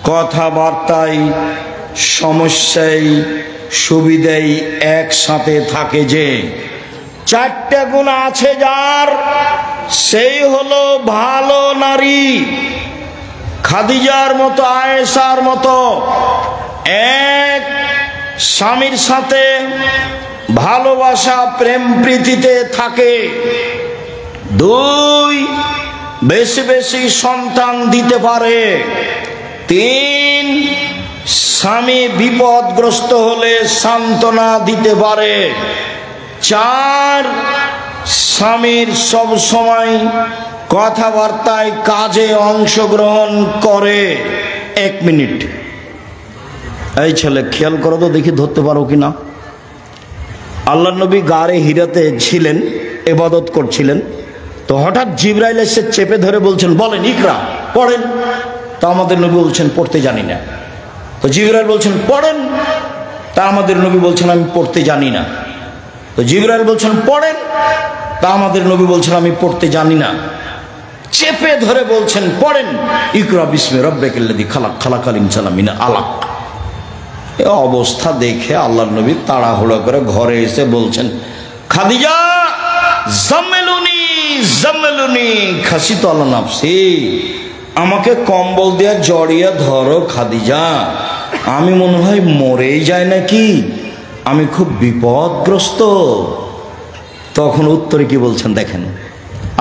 কথাবার্তায় সমস্যায় সুবিধাই একসাথে থাকে। যে চারটা গুণ আছে যার, সেই হলো ভালো নারী। খাদিজার মতো, আয়েশার মতো। এক, স্বামীর সাথে ভালোবাসা প্রেম প্রীতিতে থাকে। দুই, বেশি বেশি সন্তান দিতে পারে। তিন, স্বামী বিপদগ্রস্ত হলে সান্ত্বনা দিতে পারে। 4, স্বামীর সব সময় কথাবার্তায় কাজে অংশগ্রহণ করে। 1 মিনিট, এই ছেলে খেয়াল করো তো দেখি ধরতে পারো কিনা। আল্লাহ নবী গারে হিরাতে ছিলেন, ইবাদত করছিলেন, তো হঠাৎ জিবরাইল এসে চেপে ধরে বলছেন, বলেন ইকরা, পড়েন। তা আমাদের নবী বলছেন পড়তে জানি না। তো জিবরাইল বলছেন পড়েন। তা আমাদের নবী বলছেন আমি পড়তে জানি না। তো জিবরাইল বলছেন পড়েন। তা আমাদের নবী বলছেন আমি পড়তে জানি না। চেপে ধরে বলছেন পড়েন, ইকরা বিস্মি রাব্বিকাল্লাযী খালাক, খালাকাল ইনসানা মিন আলাক। এই অবস্থা দেখে আল্লাহর নবী তাড়াহুড়ো করে ঘরে এসে বলছেন, খাদিজা জাম্মেলুনি জাম্মেলুনি খাসিতু আলা নাফসি, আমাকে কম্বল দিয়ে জড়িয়ে ধরো খাদিজা, আমি মনে হয় মরেই যায় নাকি, আমি খুব বিপদগ্রস্ত। তখন উত্তরে কি বলছেন দেখেন,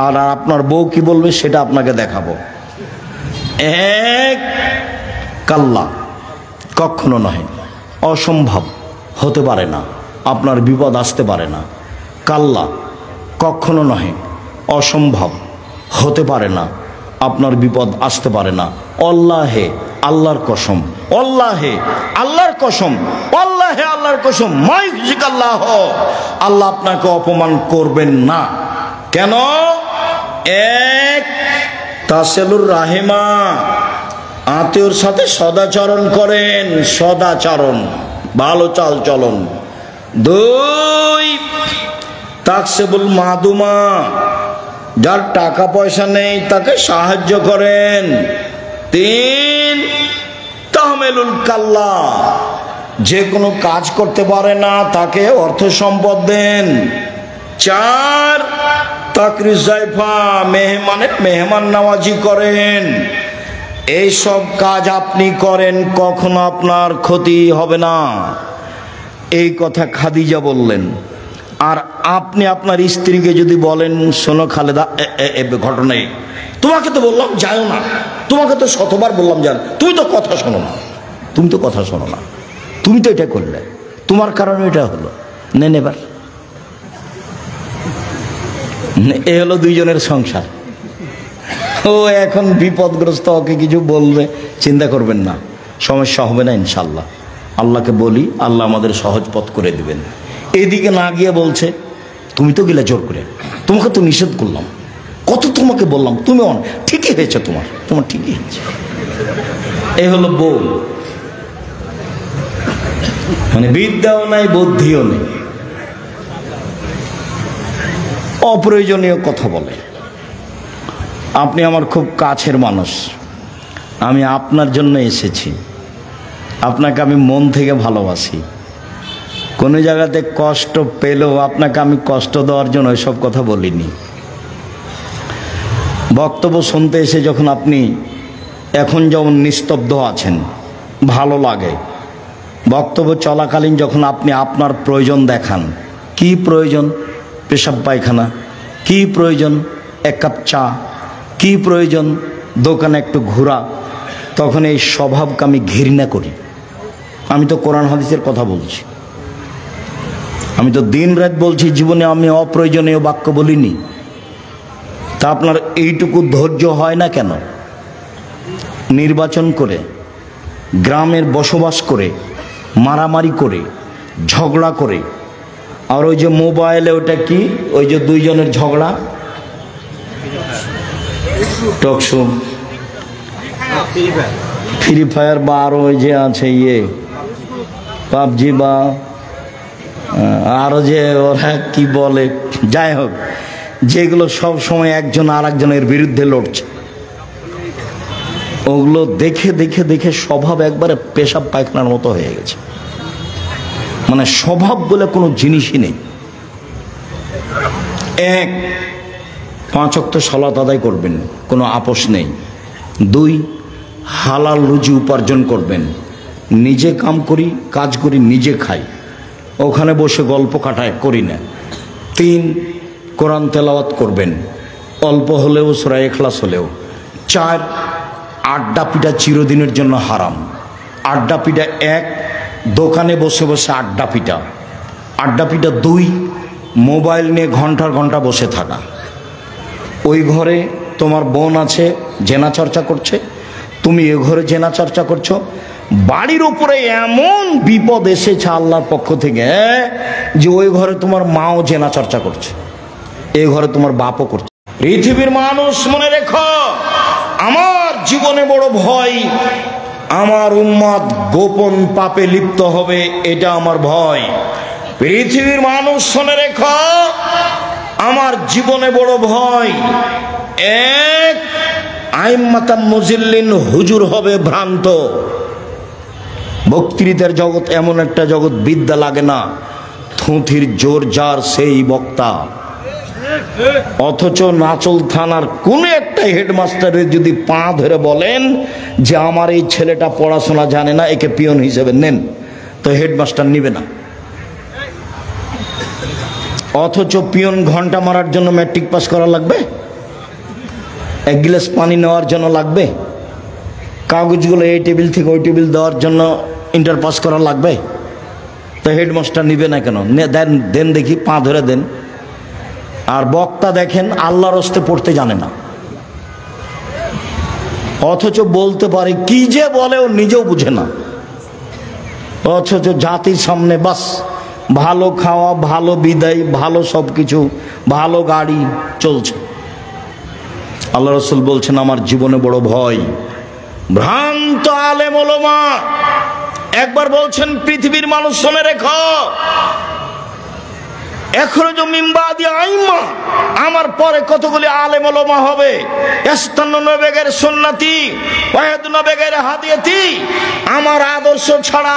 আর আপনার বউ কি বলবে সেটা আপনাকে দেখাবো। 1, কাল্লা, কখনো নয়, অসম্ভব, হতে পারে না, আপনার বিপদ আসতে পারে না। কাল্লা, কখনো নয়, অসম্ভব, হতে পারে না, আপনার বিপদ আসতে পারে না। আল্লাহে, আল্লাহর কসম, আল্লাহে, আল্লাহর কসম, আল্লাহে, আল্লাহর কসম, মাইজিকাল্লাহ, আল্লাহ আপনাকে অপমান করবেন না। কেন? 1, তাসেলুর রাহিমা, আত্মীয়র সাথে সদাচরণ করেন, সদাচরণ, ভালো চাল চলন। 2, তাকসেবুল মাদুমা, যার টাকা পয়সা নেই তাকে সাহায্য করেন। 3, তাহমেলুল কাল্লা, যে কোনো কাজ করতে পারে না তাকে অর্থ সম্পদ দেন। 4, তাকরিজ জাইফা, মেহমানের মেহমান নওয়াজি করেন। এইসব কাজ আপনি করেন, কখনো আপনার ক্ষতি হবে না। এই কথা খাদিজা বললেন। আর আপনি আপনার স্ত্রীকে যদি বলেন, শোনো খালেদা, ঘটনায় তোমাকে তো বললাম যাও না, তোমাকে তো শতবার বললাম যান, তুমি তো কথা শোনো না, তুমি তো কথা শোনো না, তুমি তো এটা করলে, তোমার কারণে এটা হলো, নেন এবার। এ হলো 2 জনের সংসার। ও এখন বিপদগ্রস্ত, ওকে কিছু বলবে, চিন্তা করবেন না, সমস্যা হবে না ইনশাল্লাহ। আল্লাহকে বলি, আল্লাহ আমাদের সহজ পথ করে দিবেন। এদিকে না গিয়ে বলছে, তুমি তো গেলে জোর করে, তোমাকে তো নিষেধ করলাম, কত তোমাকে বললাম, তুমি ঠিকই হয়েছে, তোমার ঠিকই হয়েছে। এ হলো বউ, মানে বিদ্যাও নাই বুদ্ধিও নেই, অপ্রয়োজনীয় কথা বলে। আপনি আমার খুব কাছের মানুষ, আমি আপনার জন্য এসেছি, আপনাকে আমি মন থেকে ভালোবাসি, কোনো জায়গাতে কষ্ট পেলেও আপনাকে আমি কষ্ট দেওয়ার জন্য ওইসব কথা বলিনি। বক্তব্য শুনতে এসে যখন আপনি এখন যেমন নিস্তব্ধ আছেন, ভালো লাগে, বক্তব্য চলাকালীন যখন আপনি আপনার প্রয়োজন দেখান, কি প্রয়োজন, পেশাব পায়খানা, কি প্রয়োজন, 1 কাপ চা, কি প্রয়োজন, দোকানে একটু ঘোরা, তখন এই স্বভাবকে আমি ঘৃণা করি। আমি তো কোরআন হাদিসের কথা বলছি, আমি তো দিন রাত বলছি, জীবনে আমি অপ্রয়োজনীয় বাক্য বলিনি। তা আপনার এইটুকু ধৈর্য হয় না কেন? নির্বাচন করে, গ্রামের বসবাস করে, মারামারি করে, ঝগড়া করে, আর ওই যে মোবাইলে ওটা কি, ওই যে 2 জনের ঝগড়া, টকশো, ফ্রি ফায়ার, বা আরো ওই যে আছে পাবজি, বা আরো যে ওরা কি বলে, যাই হোক, যেগুলো সব সময় একজন আর একজনের বিরুদ্ধে লড়ছে, ওগুলো দেখে দেখে দেখে স্বভাব একবারে পেশাব পায়খানার মতো হয়ে গেছে। মানে স্বভাব বলে কোনো জিনিসই নেই। 1, 5 ওয়াক্ত সালাত আদায় করবেন, কোনো আপোষ নেই। 2, হালাল রুজি উপার্জন করবেন, নিজে কাজ করি, নিজে খাই, ওখানে বসে গল্প কাটায় করি না। 3, কোরআন তেলাওয়াত করবেন, অল্প হলেও, সূরা ইখলাস হলেও। 4, আড্ডা পিটা চিরদিনের জন্য হারাম, আড্ডা পিটা 1, দোকানে বসে বসে আড্ডা পিটা। আড্ডা পিটা 2, মোবাইল নিয়ে ঘন্টার ঘন্টা বসে থাকা। ওই ঘরে তোমার বোন আছে, জেনা চর্চা করছে, তুমি এ ঘরে জেনা চর্চা করছো। বাড়ির উপরে এমন বিপদ এসেছে আল্লাহর পক্ষ থেকে যে ওই ঘরে তোমার মাও জেনা চর্চা করছে, এই ঘরে তোমার বাপও করছে। পৃথিবীর মানুষ মনে রেখো, আমার জীবনে বড় ভয়, আমার উম্মত গোপন পাপে লিপ্ত হবে, এটা আমার ভয়। পৃথিবীর মানুষ শুনে রেখো, আমার জীবনে বড় ভয়, এক আইম্মাতাম মুজিল্লিন হুজুর হবে ভ্রান্ত। বক্তৃতার জগৎ এমন একটা জগৎ, বিদ্যা লাগে না, থুথির জোর যার সেই বক্তা। অথচ নাচল থানার কোন একটা হেডমাস্টারের যদি পা ধরে বলেন যে আমার এই ছেলেটা পড়াশোনা জানে না, একে পিয়ন হিসেবে নেন, তো হেডমাস্টার নিবে না। অথচ পিয়ন ঘন্টা মারার জন্য ম্যাট্রিক পাস করা লাগবে, 1 গ্লাস পানি নেওয়ার জন্য লাগবে, কাগজগুলো এই টেবিল থেকে ওই টেবিল দেওয়ার জন্য ইন্টার পাস করা লাগবে, তো হেডমাস্টার নিবে না কেন? দেন দেন দেখি, পা ধরে দেন। আর বক্তা দেখেন আল্লাহর হস্তে পড়তে জানে না, অথচ বলতে পারে, কি যে বলে ও নিজেও বুঝে না। অথচ জাতির সামনে বাস ভালো খাওয়া, ভালো বিদায়, ভালো সবকিছু, ভালো গাড়ি চলছে। আল্লাহ রাসূল বলছেন আমার জীবনে বড় ভয় ভ্রান্ত আলেম ওলামা। একবার বলছেন পৃথিবীর মানুষ শুনে রেখো, এখরজু মিন বাদি আইম্মা, আমার পরে কতগুলি আলেম ওলামা হবে, ইস্তান্নুনা বিগাইরি সুন্নতি ওয়া ইয়াহদুনা বিগাইরি হাদিয়াতি, আমার আদর্শ ছাড়া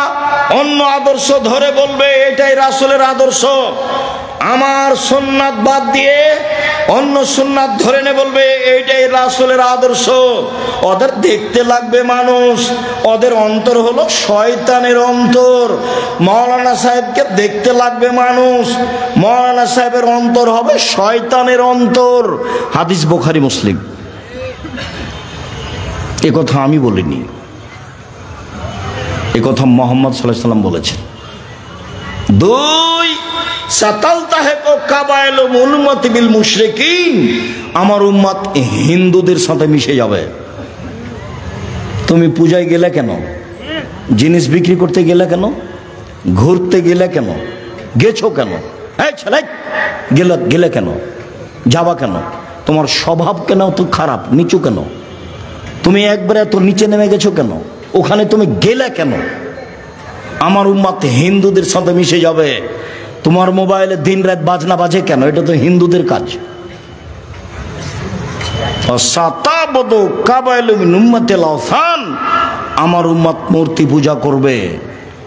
অন্য আদর্শ ধরে বলবে এটাই রাসূলের আদর্শ, আমার সুন্নাত বাদ দিয়ে অন্য সুন্নাত ধরে নে বলবে এইটাই রাসূলের আদর্শ। ওদের দেখতে লাগবে মানুষ, ওদের অন্তর হলো শয়তানের অন্তর। মাওলানা সাহেবকে দেখতে লাগবে মানুষ, মাওলানা সাহেবের অন্তর হবে শয়তানের অন্তর। হাদিস বুখারী মুসলিম। এ কথা আমি বলিনি, এ কথা মুহাম্মদ সাল্লাল্লাহু আলাইহি ওয়াসাল্লাম বলেছেন। 2, সাতালতাহিকু কাবাইলুল উম্মতি বিল মুশরিকিন, আমার উম্মত হিন্দুদের সাথে মিশে যাবে। তুমি পূজায় গেলে কেন? জিনিস বিক্রি করতে গেলে কেন? ঘুরতে গেলে কেন? গেছো কেন? এই ছেলে গেলে কেন? যাবা কেন? তোমার স্বভাব কেন তো খারাপ, নিচু কেন? তুমি একবারে এত নিচে নেমে গেছো কেন? ওখানে তুমি গেলে কেন? আমার উম্মত হিন্দুদের সাথে মিশে যাবে। তোমার মোবাইলে দিন রাত বাজনা বাজে কেন? এটা তো হিন্দুদের কাজ। আমার উম্মত মূর্তি পূজা করবে।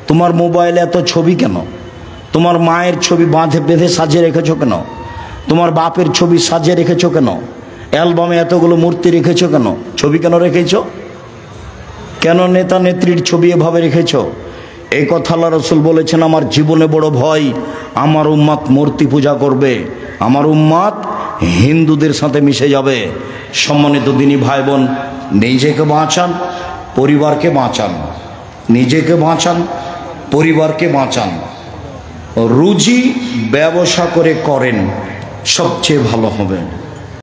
তোমার মোবাইলে এত ছবি কেন? তোমার মায়ের ছবি বেঁধে সাজিয়ে রেখেছো কেন? তোমার বাপের ছবি সাজিয়ে রেখেছো কেন? অ্যালবামে এতগুলো মূর্তি রেখেছো কেন? ছবি কেন রেখেছো? কেন নেতা নেত্রীর ছবি এভাবে রেখেছো? এই কথা আল্লাহ রাসূল বলেছেন আমার জীবনে বড় ভয়, আমার উম্মত মূর্তি পূজা করবে, আমার উম্মত হিন্দুদের সাথে মিশে যাবে। সম্মানিত দিনী ভাই বোন, নিজেকে বাঁচান, পরিবারকে বাঁচান, নিজেকে বাঁচান, পরিবারকে বাঁচান। রুজি ব্যবসা করে করেন, সবচেয়ে ভালো হবে।